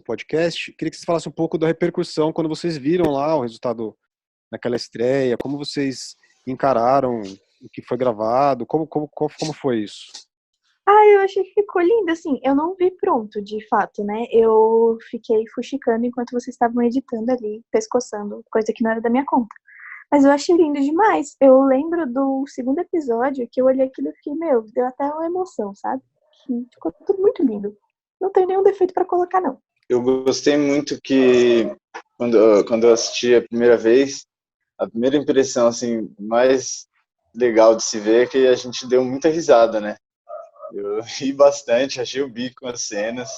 podcast, queria que vocês falassem um pouco da repercussão quando vocês viram lá o resultado naquela estreia, como vocês encararam o que foi gravado, como foi isso? Eu achei que ficou lindo, assim, eu não vi pronto, de fato, né, eu fiquei fuxicando enquanto vocês estavam editando ali, pescoçando, coisa que não era da minha conta. Mas eu achei lindo demais. Eu lembro do segundo episódio que eu olhei aquilo e fiquei, meu, deu até uma emoção, sabe? Ficou tudo muito lindo. Não tem nenhum defeito pra colocar, não. Eu gostei muito que, quando eu assisti a primeira vez, a primeira impressão, assim, mais legal de se ver é que a gente deu muita risada, né? Eu ri bastante, achei o bico com as cenas,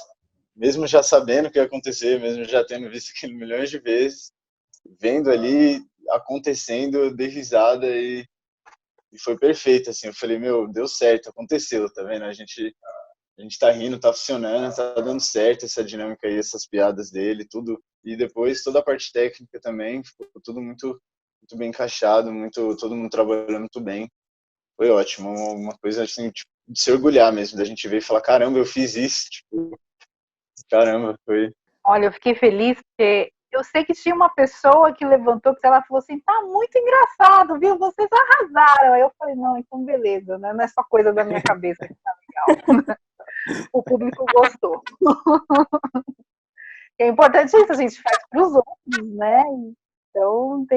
mesmo já sabendo o que ia acontecer, mesmo já tendo visto aquilo milhões de vezes, vendo ali acontecendo, eu dei risada e foi perfeito, assim, eu falei, meu, deu certo, aconteceu, tá vendo? A gente tá rindo, tá funcionando, tá dando certo essa dinâmica aí, essas piadas dele, tudo. E depois toda a parte técnica também, ficou tudo muito, muito bem encaixado, todo mundo trabalhando muito bem. Foi ótimo, uma coisa assim, tipo, de se orgulhar mesmo, da gente ver e falar, caramba, eu fiz isso, tipo, caramba, foi... Olha, eu fiquei feliz porque eu sei que tinha uma pessoa que levantou, que ela falou assim, tá muito engraçado, viu? Vocês arrasaram. Aí eu falei, não, então beleza, né? Não é só coisa da minha cabeça que tá legal. O público gostou. É importante isso, a gente faz para os outros, né? Então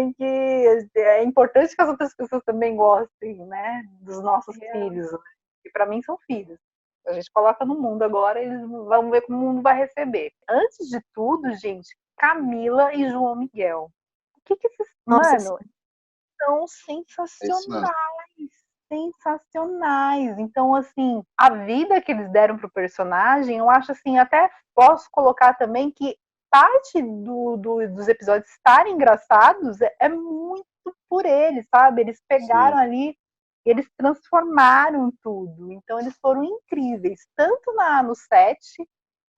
é importante que as outras pessoas também gostem, né? Dos nossos filhos, né? Que para mim são filhos. A gente coloca no mundo agora, eles vão ver como o mundo vai receber. Antes de tudo, gente, Camila e João Miguel. O que esses, mano, são sensacionais. Sensacionais. Então, assim, a vida que eles deram pro personagem, eu acho assim, até posso colocar também que parte dos episódios estarem engraçados é muito por eles, sabe? Eles pegaram ali, eles transformaram tudo. Então, eles foram incríveis. Tanto no set,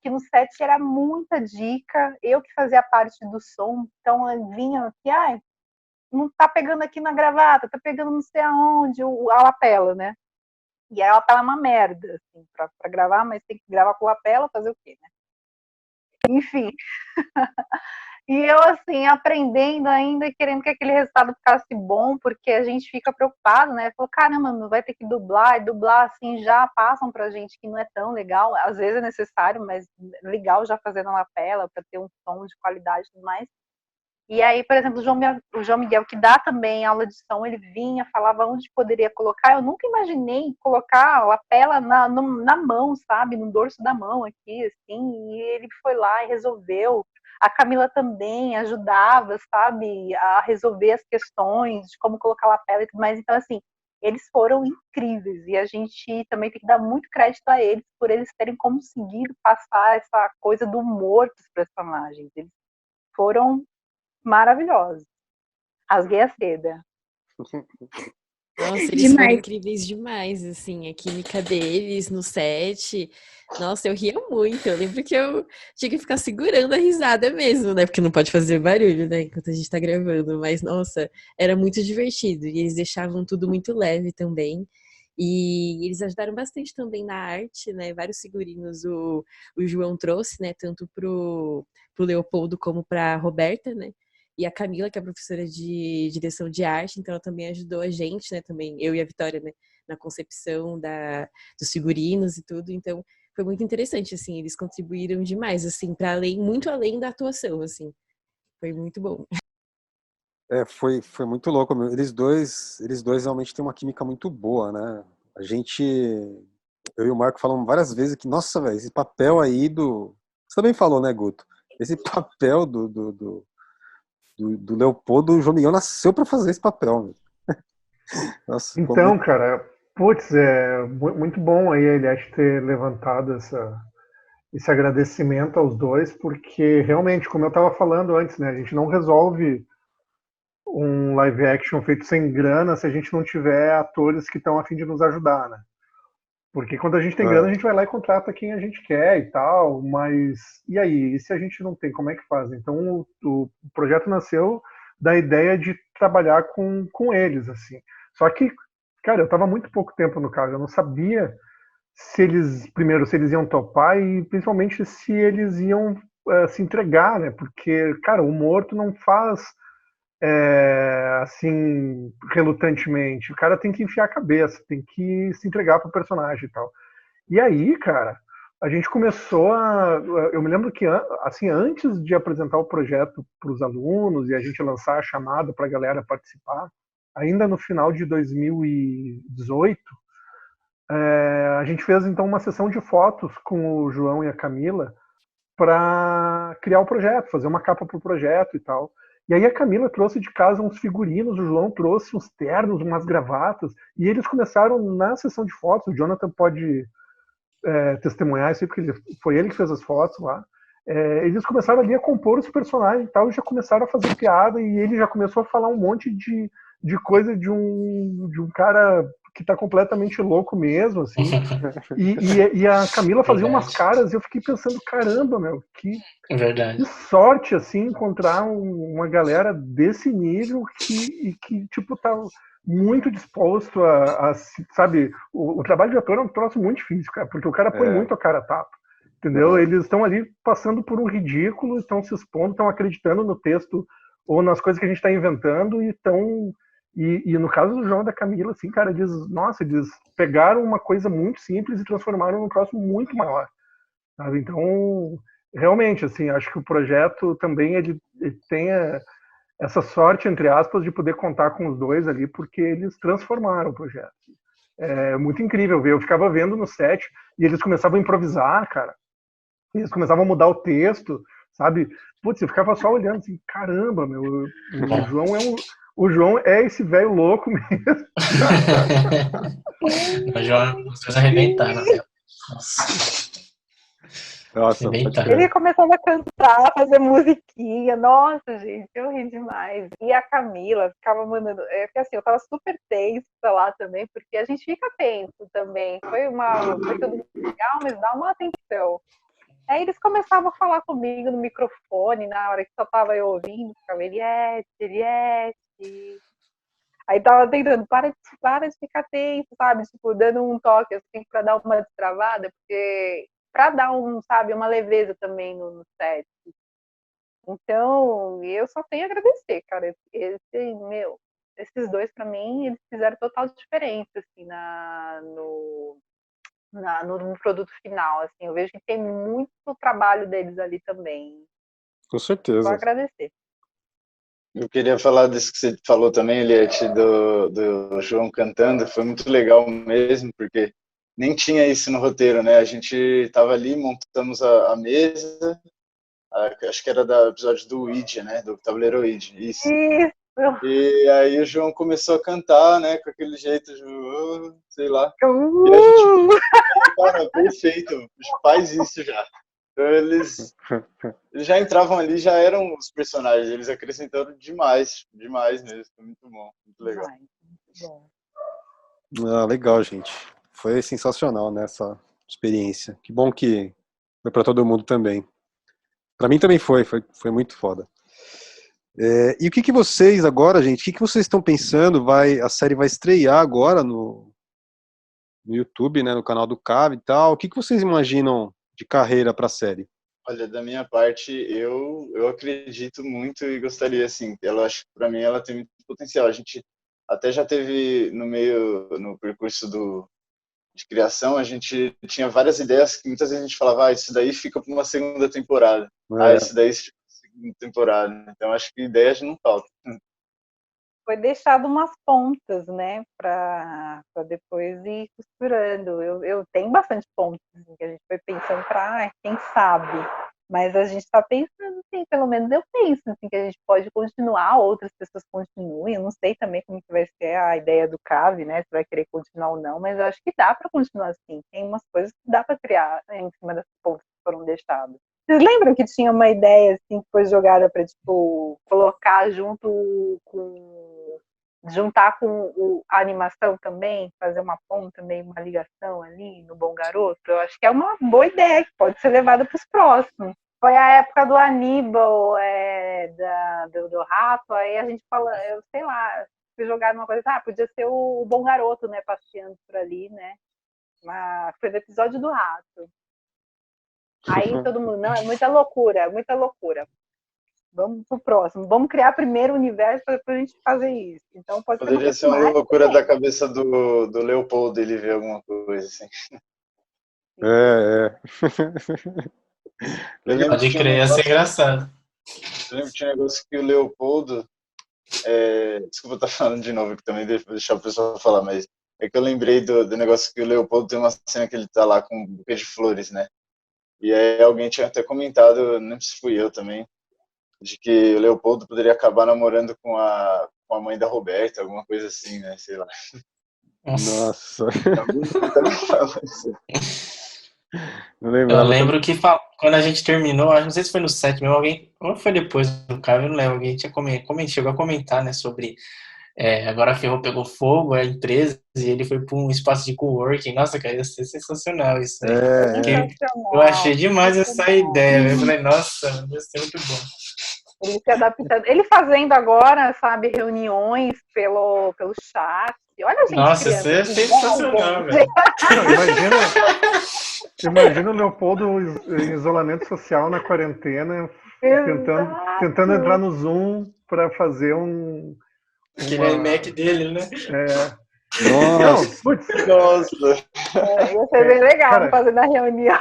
que no set era muita dica. Eu que fazia parte do som, então vinha aqui, não tá pegando aqui na gravata, tá pegando não sei aonde, a lapela, né? E a lapela é uma merda, assim, pra gravar, mas tem que gravar com lapela, fazer o quê, né? Enfim. E eu, assim, aprendendo ainda, querendo que aquele resultado ficasse bom, porque a gente fica preocupado, né? Falou, caramba, não vai ter que dublar, e dublar, assim, já passam pra gente que não é tão legal. Às vezes é necessário, mas legal já fazer na lapela, pra ter um som de qualidade e tudo mais. E aí, por exemplo, o João Miguel, que dá também aula de som, ele vinha, falava onde poderia colocar. Eu nunca imaginei colocar a lapela na mão, sabe? No dorso da mão aqui, assim. E ele foi lá e resolveu. A Camila também ajudava, sabe? A resolver as questões de como colocar a lapela e tudo mais. Então, assim, eles foram incríveis. E a gente também tem que dar muito crédito a eles por eles terem conseguido passar essa coisa do humor dos personagens. Eles foram maravilhosos. Rasguei a seda. Nossa, eles foram incríveis demais, assim, a química deles no set. Nossa, eu ria muito. Eu lembro que eu tinha que ficar segurando a risada mesmo, né? Porque não pode fazer barulho, né? Enquanto a gente tá gravando. Mas, nossa, era muito divertido. E eles deixavam tudo muito leve também. E eles ajudaram bastante também na arte, né? Vários figurinos o João trouxe, né? Tanto pro Leopoldo como pra Roberta, né? E a Camila, que é professora de direção de arte, então ela também ajudou a gente, né, também, eu e a Vitória, né, na concepção dos figurinos e tudo, então foi muito interessante, assim, eles contribuíram demais, assim, para além, muito além da atuação, assim, foi muito bom. Foi muito louco, eles dois realmente têm uma química muito boa, né, a gente eu e o Marco falamos várias vezes que, nossa, velho, esse papel aí do... Você também falou, né, Guto? Esse papel do Leopoldo, o João Miguel nasceu pra fazer esse papel, velho. Nossa, Então, cara, putz, muito bom aí a Eliette ter levantado esse agradecimento aos dois, porque realmente, como eu estava falando antes, né, a gente não resolve um live action feito sem grana se a gente não tiver atores que estão a fim de nos ajudar, né? Porque quando a gente tem grana, a gente vai lá e contrata quem a gente quer e tal, mas e aí? E se a gente não tem, como é que faz? Então o projeto nasceu da ideia de trabalhar com eles, assim. Só que, cara, eu estava muito pouco tempo no caso, eu não sabia se eles iam topar e principalmente se eles iam se entregar, né? Porque, cara, o morto não faz assim, relutantemente. O cara tem que enfiar a cabeça, tem que se entregar pro personagem e tal. E aí, cara, a gente começou a... Eu me lembro que, assim, antes de apresentar o projeto para os alunos e a gente lançar a chamada para a galera participar, ainda no final de 2018, a gente fez, então, uma sessão de fotos com o João e a Camila para criar o projeto, fazer uma capa para o projeto e tal. E aí a Camila trouxe de casa uns figurinos, o João trouxe uns ternos, umas gravatas, e eles começaram na sessão de fotos, o Jonathan pode testemunhar isso, porque foi ele que fez as fotos lá. Eles começaram ali a compor os personagens e tal, e já começaram a fazer piada, e ele já começou a falar um monte de coisa de um cara que tá completamente louco mesmo, assim. E a Camila fazia umas caras e eu fiquei pensando, caramba, meu, que sorte, assim, encontrar uma galera desse nível que tipo, tá muito disposto sabe, o trabalho de ator é um troço muito difícil, cara, porque o cara põe muito a cara a tapa, entendeu? Eles estão ali passando por um ridículo, estão se expondo, estão acreditando no texto ou nas coisas que a gente está inventando e estão... E no caso do João e da Camila, assim, cara, eles pegaram uma coisa muito simples e transformaram num troço muito maior, sabe? Então, realmente, assim, acho que o projeto também ele tem essa sorte, entre aspas, de poder contar com os dois ali, porque eles transformaram o projeto. É muito incrível ver. Eu ficava vendo no set e eles começavam a improvisar, cara. Eles começavam a mudar o texto, sabe? Putz, eu ficava só olhando assim, caramba, meu, o João é esse velho louco mesmo. O João, vocês arrebentaram, né? Nossa, ele começava a cantar, fazer musiquinha. Nossa, gente, eu ri demais. E a Camila ficava mandando... Porque assim, eu tava super tensa lá também, porque a gente fica tenso também. Foi tudo muito legal, mas dá uma atenção. Aí eles começavam a falar comigo no microfone, na hora que só tava eu ouvindo, ficava Eliette. Aí tava tentando, para de ficar tenso, sabe? Tipo, dando um toque assim pra dar uma destravada, porque pra dar uma leveza também no set. Então, eu só tenho a agradecer, cara. Esses dois, pra mim, eles fizeram total diferença, assim, no produto final, assim. Eu vejo que tem muito trabalho deles ali também. Com certeza. Só agradecer. Eu queria falar disso que você falou também, Eliette, do João cantando. Foi muito legal mesmo, porque nem tinha isso no roteiro, né? A gente estava ali, montamos a mesa, acho que era do episódio do Ouija, né? Do tabuleiro Ouija. Isso. E aí o João começou a cantar, né? Com aquele jeito de... sei lá. E a gente... Cara, perfeito. Faz isso já. Então eles já entravam ali, já eram os personagens, eles acrescentaram demais mesmo, foi muito bom, muito legal. Legal, gente. Foi sensacional, né, essa experiência. Que bom que foi para todo mundo também. Para mim também foi muito foda. E o que vocês agora, gente, o que vocês estão pensando? A série vai estrear agora no YouTube, né, no canal do CAV e tal. O que vocês imaginam de carreira para a série? Olha, da minha parte, eu acredito muito e gostaria, assim, acho que para mim ela tem muito potencial. A gente até já teve no percurso de criação, a gente tinha várias ideias que muitas vezes a gente falava, isso daí fica para uma segunda temporada. Isso daí fica para uma segunda temporada. Então acho que ideias não faltam. foi deixado umas pontas, né, para depois ir costurando. Eu tenho bastante pontos assim, que a gente foi pensando para, quem sabe. Mas a gente está pensando, assim, pelo menos eu penso, assim, que a gente pode continuar, outras pessoas continuem. Eu não sei também como que vai ser a ideia do CAV, né, se vai querer continuar ou não, mas eu acho que dá para continuar assim. Tem umas coisas que dá para criar, né, em cima das pontas que foram deixadas. Vocês lembram que tinha uma ideia assim que foi jogada para tipo colocar juntar com a animação também, fazer uma ponta também, uma ligação ali no Bom Garoto? Eu acho que é uma boa ideia que pode ser levada para os próximos. Foi a época do Aníbal, do rato, aí a gente fala, eu sei lá, fui jogar numa coisa, podia ser o Bom Garoto, né, passeando por ali, né? Mas foi do episódio do rato. Aí todo mundo, não, é muita loucura, muita loucura. Vamos pro próximo. Vamos criar primeiro o universo para depois a gente fazer isso. Então pode Poderia ser uma loucura da cabeça do Leopoldo ele ver alguma coisa assim. Pode crer, ia ser engraçado. Eu lembro que tinha um negócio que o Leopoldo... desculpa estar falando de novo, que também deixar o pessoal falar, mas é que eu lembrei do negócio que o Leopoldo tem uma cena que ele tá lá com um buquê de flores, né? E aí alguém tinha até comentado, não sei se fui eu também, de que o Leopoldo poderia acabar namorando com a mãe da Roberta, alguma coisa assim, né? Sei lá. Nossa. Eu lembro que quando a gente terminou, não sei se foi no 7 mesmo, alguém, ou foi depois do Caio, eu não lembro, alguém chegou a comentar, né, sobre agora a Ferro pegou fogo, a empresa, e ele foi para um espaço de coworking. Nossa, cara, ia ser sensacional isso aí. Eu achei demais essa ideia, eu falei, nossa, ia ser muito bom. Ele se adaptando, ele fazendo agora, sabe, reuniões pelo chat. Olha a gente. Nossa, isso é sensacional, velho. Imagina o Leopoldo em isolamento social na quarentena, tentando entrar no Zoom para fazer aquele iMac dele, né? Nossa. Ia ser bem legal, cara, fazendo a reunião.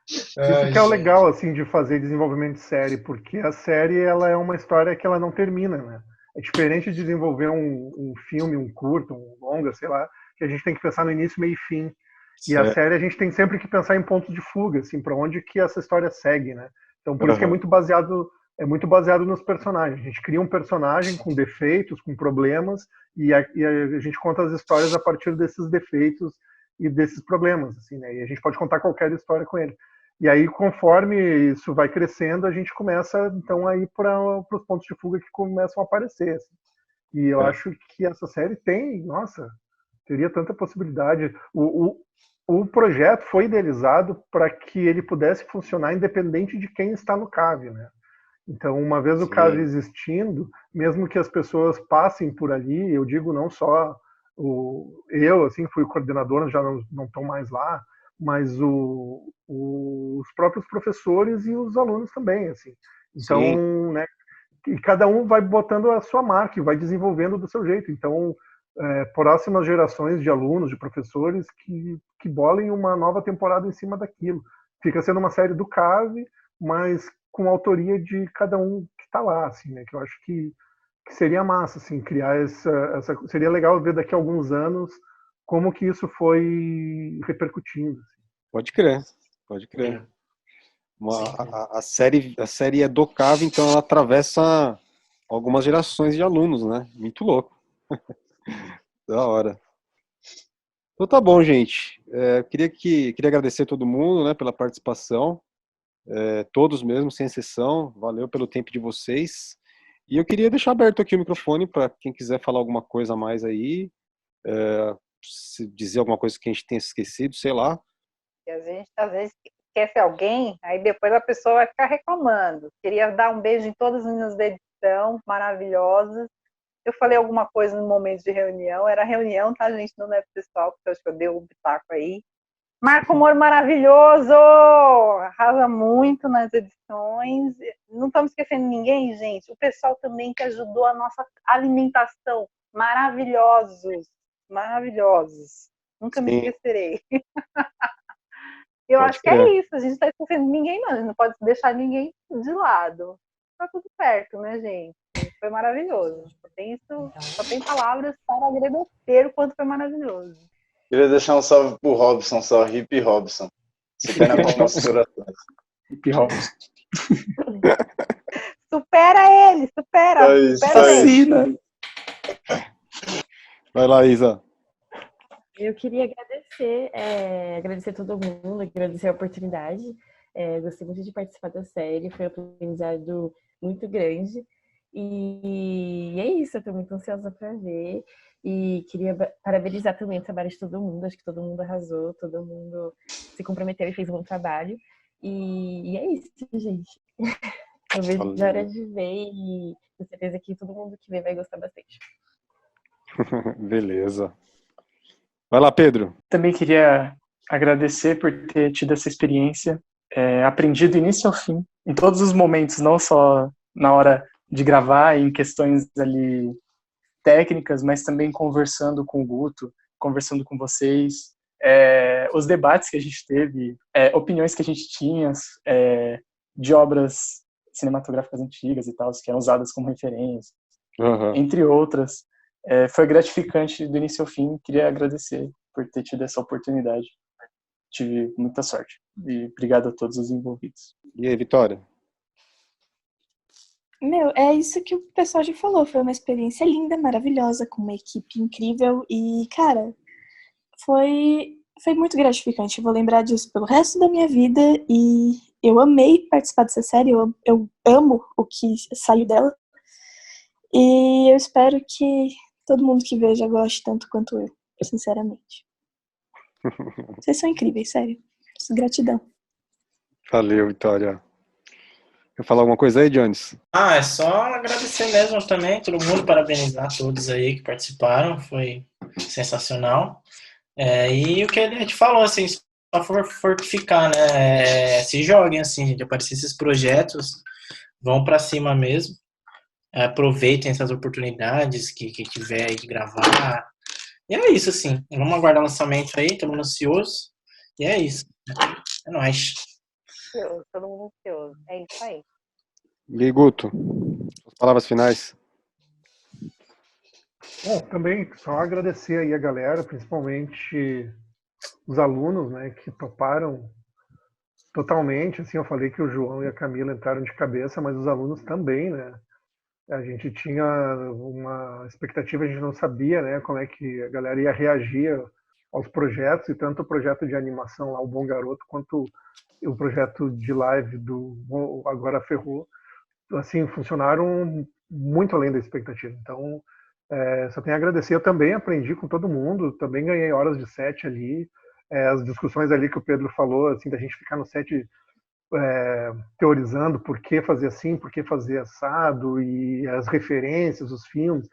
Isso que é o legal, assim, de fazer desenvolvimento de série, porque a série, ela é uma história que ela não termina, né? É diferente de desenvolver um filme, um curto, um longa, sei lá, que a gente tem que pensar no início, meio e fim. E a série a gente tem sempre que pensar em pontos de fuga, assim, para onde que essa história segue, né? Então, por isso que é muito baseado nos personagens. A gente cria um personagem com defeitos, com problemas, e a gente conta as histórias a partir desses defeitos e desses problemas, assim, né? E a gente pode contar qualquer história com ele. E aí, conforme isso vai crescendo, a gente começa, então, a ir para os pontos de fuga que começam a aparecer. Assim. E eu acho que essa série teria tanta possibilidade. O projeto foi idealizado para que ele pudesse funcionar independente de quem está no CAV, né? Então, uma vez o CAV existindo, mesmo que as pessoas passem por ali, eu digo não só eu, assim, fui coordenador, já não estão mais lá, mas os próprios professores e os alunos também, assim. Então, né, e cada um vai botando a sua marca e vai desenvolvendo do seu jeito. Então, próximas gerações de alunos, de professores que bolem uma nova temporada em cima daquilo. Fica sendo uma série do CAV, mas com a autoria de cada um que está lá, assim, né? Que eu acho que seria massa, assim, criar essa... Seria legal ver daqui a alguns anos como que isso foi repercutindo. Assim. Pode crer. A série é do CAV, então ela atravessa algumas gerações de alunos, né? Muito louco. Da hora. Então tá bom, gente. Queria agradecer a todo mundo, né, pela participação. Todos mesmo, sem exceção. Valeu pelo tempo de vocês. E eu queria deixar aberto aqui o microfone para quem quiser falar alguma coisa a mais aí. Se dizer alguma coisa que a gente tenha esquecido, sei lá. E a gente, às vezes, esquece alguém, aí depois a pessoa vai ficar reclamando. Queria dar um beijo em todas as meninas da edição, maravilhosas. Eu falei alguma coisa no momento de reunião, era reunião, tá, gente? Não é pessoal, porque eu acho que eu dei um pitaco aí. Marco Moro maravilhoso! Arrasa muito nas edições. Não estamos esquecendo ninguém, gente. O pessoal também que ajudou a nossa alimentação. Maravilhosos. Nunca me esquecerei. Eu acho que é isso. A gente não está esquecendo ninguém, não. A gente não pode deixar ninguém de lado. Tá tudo certo, né, gente? foi maravilhoso. Só tem palavras para agradecer o quanto foi maravilhoso. Queria deixar um salve pro Robson, só Hip Robson. Supera com nossos corações. Hip Robson. Supera ele, supera ele. Fascina. Vai lá, Isa. Eu queria agradecer a todo mundo, agradecer a oportunidade. Gostei muito de participar da série, foi um aprendizado muito grande. E é isso, eu tô muito ansiosa para ver. E queria parabenizar também o trabalho de todo mundo, acho que todo mundo arrasou, todo mundo se comprometeu e fez um bom trabalho. E é isso, gente. Eu vejo a hora de ver e tenho certeza que todo mundo que vê vai gostar bastante. Beleza. Vai lá, Pedro. Também queria agradecer por ter tido essa experiência, aprendi do início ao fim, em todos os momentos, não só na hora de gravar, em questões ali técnicas, mas também conversando com o Guto, conversando com vocês, os debates que a gente teve, opiniões que a gente tinha de obras cinematográficas antigas e tal, que eram usadas como referência, entre outras. Foi gratificante do início ao fim, queria agradecer por ter tido essa oportunidade. Tive muita sorte. E obrigado a todos os envolvidos. E aí, Vitória? É isso que o pessoal já falou. Foi uma experiência linda, maravilhosa, com uma equipe incrível. E, cara, foi muito gratificante. Eu vou lembrar disso pelo resto da minha vida. E eu amei participar dessa série. Eu amo o que saiu dela. E eu espero que todo mundo que veja goste tanto quanto eu, sinceramente. Vocês são incríveis, sério. Gratidão. Valeu, Vitória. Quer falar alguma coisa aí, Jones? É só agradecer mesmo também, todo mundo, parabenizar todos aí que participaram, foi sensacional. E o que a gente falou, assim, só fortificar, né? Se joguem, assim, de aparecer esses projetos, vão pra cima mesmo. Aproveitem essas oportunidades que tiver aí de gravar. E é isso, assim. Vamos aguardar o lançamento aí, todo mundo ansioso. E é isso. É nóis. Todo mundo ansioso. É isso aí. E Guto, as palavras finais. Bom, também só agradecer aí a galera, principalmente os alunos, né, que toparam totalmente. Assim, eu falei que o João e a Camila entraram de cabeça, mas os alunos também, né? A gente tinha uma expectativa, a gente não sabia, né, como é que a galera ia reagir aos projetos, e tanto o projeto de animação lá, o Bom Garoto, quanto o projeto de live do Agora Ferrou, assim, funcionaram muito além da expectativa. Então, só tenho a agradecer. Eu também aprendi com todo mundo, também ganhei horas de set ali, as discussões ali que o Pedro falou, assim, da gente ficar no set teorizando por que fazer assim, por que fazer assado, e as referências, os filmes,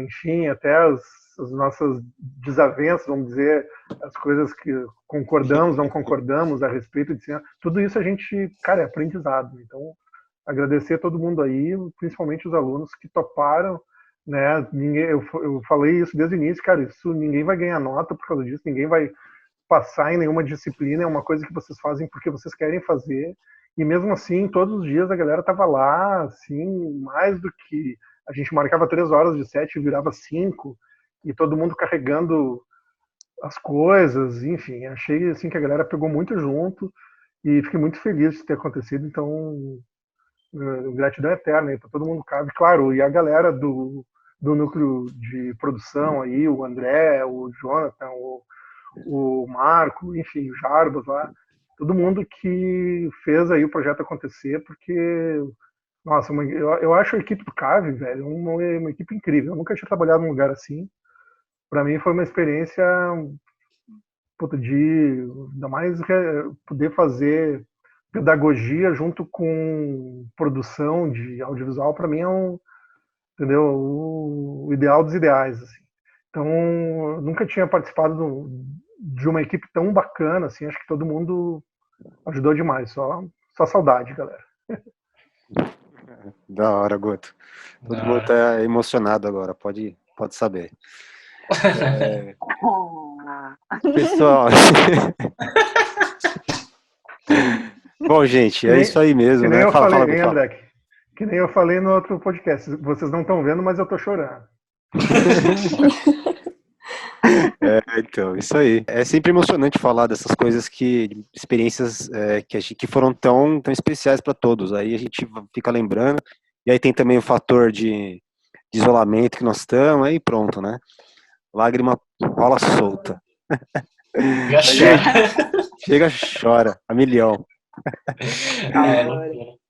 enfim, até as nossas desavenças, vamos dizer, as coisas que concordamos, não concordamos a respeito de cinema, tudo isso a gente, cara, é aprendizado. Então, agradecer a todo mundo aí, principalmente os alunos que toparam, né? Eu falei isso desde o início, cara, isso ninguém vai ganhar nota por causa disso, ninguém vai passar em nenhuma disciplina, é uma coisa que vocês fazem porque vocês querem fazer. E mesmo assim, todos os dias a galera tava lá, assim, mais do que a gente marcava 3 horas de set e virava 5, e todo mundo carregando as coisas, enfim, achei assim que a galera pegou muito junto e fiquei muito feliz de ter acontecido. Então, gratidão eterna aí para todo mundo, cabe, claro, e a galera do núcleo de produção aí, o André, o Jonathan, o Marco, enfim, o Jarbas lá, todo mundo que fez aí o projeto acontecer, porque, nossa, eu acho a equipe do CAV, velho, uma equipe incrível. Eu nunca tinha trabalhado num lugar assim. Para mim foi uma experiência, ainda mais poder fazer pedagogia junto com produção de audiovisual, para mim é entendeu, o ideal dos ideais, assim. Então, eu nunca tinha participado de uma equipe tão bacana, assim, acho que todo mundo ajudou demais, só saudade, galera. Da hora, Guto. Todo mundo tá emocionado agora, pode saber. Pessoal. Bom, gente, é isso aí mesmo, que nem né? eu falei, hein, André? Que nem eu falei no outro podcast. Vocês não estão vendo, mas eu tô chorando. Então, isso aí. É sempre emocionante falar dessas coisas experiências que foram tão especiais para todos. Aí a gente fica lembrando. E aí tem também o fator de isolamento que nós estamos, aí pronto, né? Lágrima rola solta. Chega, chora, a milhão.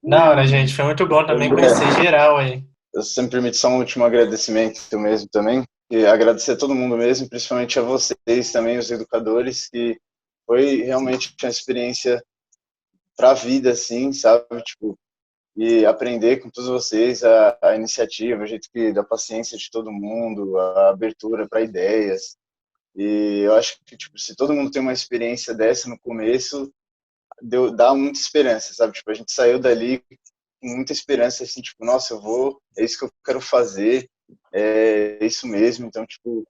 Da hora, gente. Foi muito bom também conhecer geral aí. Eu sempre permito só um último agradecimento mesmo também. E agradecer a todo mundo mesmo, principalmente a vocês também, os educadores, que foi realmente uma experiência para a vida, assim, sabe? Tipo, e aprender com todos vocês a iniciativa, o jeito da paciência de todo mundo, a abertura para ideias. E eu acho que, tipo, se todo mundo tem uma experiência dessa no começo, dá muita esperança, sabe? Tipo, a gente saiu dali com muita esperança, assim, tipo, nossa, é isso que eu quero fazer, é isso mesmo. Então, tipo,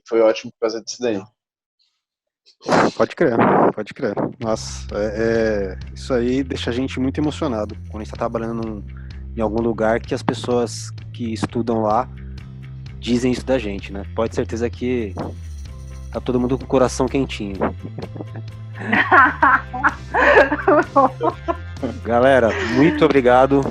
foi ótimo por causa disso daí. Pode crer. Nossa, isso aí deixa a gente muito emocionado quando a gente está trabalhando em algum lugar que as pessoas que estudam lá dizem isso da gente, né? Pode ter certeza que tá todo mundo com o coração quentinho. Galera, muito obrigado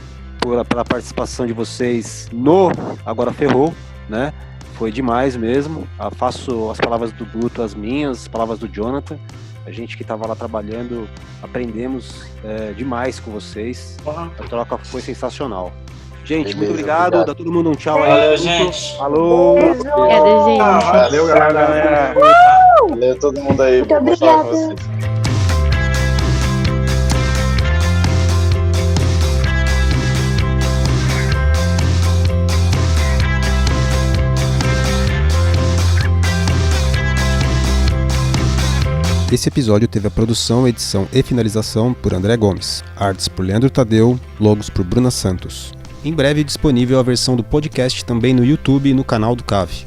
pela participação de vocês no Agora Ferrou, né? Foi demais mesmo. Faço as palavras do Guto as minhas, as palavras do Jonathan. A gente que estava lá trabalhando, aprendemos demais com vocês. A troca foi sensacional. Gente, muito obrigado. Dá todo mundo um tchau aí. Valeu, gente. Falou. Obrigada, gente. Valeu, galera. Valeu todo mundo aí. Muito obrigada. Esse episódio teve a produção, edição e finalização por André Gomes, artes por Leandro Tadeu, logos por Bruna Santos. Em breve disponível a versão do podcast também no YouTube e no canal do CAV.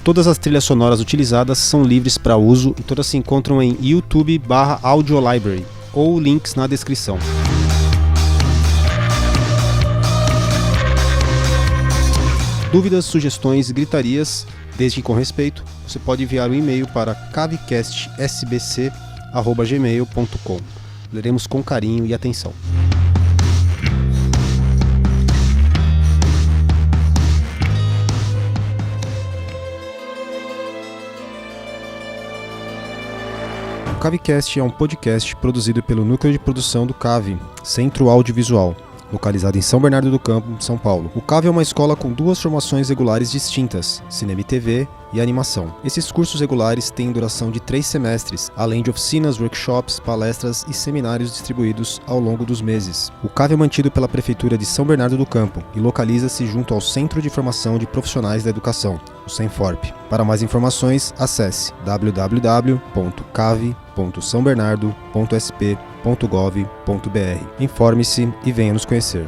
Todas as trilhas sonoras utilizadas são livres para uso e todas se encontram em youtube/audiolibrary ou links na descrição. Dúvidas, sugestões e gritarias, desde que com respeito, você pode enviar um e-mail para cavecastsbc@gmail.com. Leremos com carinho e atenção. O CaveCast é um podcast produzido pelo Núcleo de Produção do CAV, Centro Audiovisual, localizado em São Bernardo do Campo, São Paulo. O CAV é uma escola com 2 formações regulares distintas, cinema e TV e animação. Esses cursos regulares têm duração de 3 semestres, além de oficinas, workshops, palestras e seminários distribuídos ao longo dos meses. O CAV é mantido pela Prefeitura de São Bernardo do Campo e localiza-se junto ao Centro de Formação de Profissionais da Educação, o CENFORP. Para mais informações, acesse www.cave.sambernardo.sp.gov.br. Informe-se e venha nos conhecer.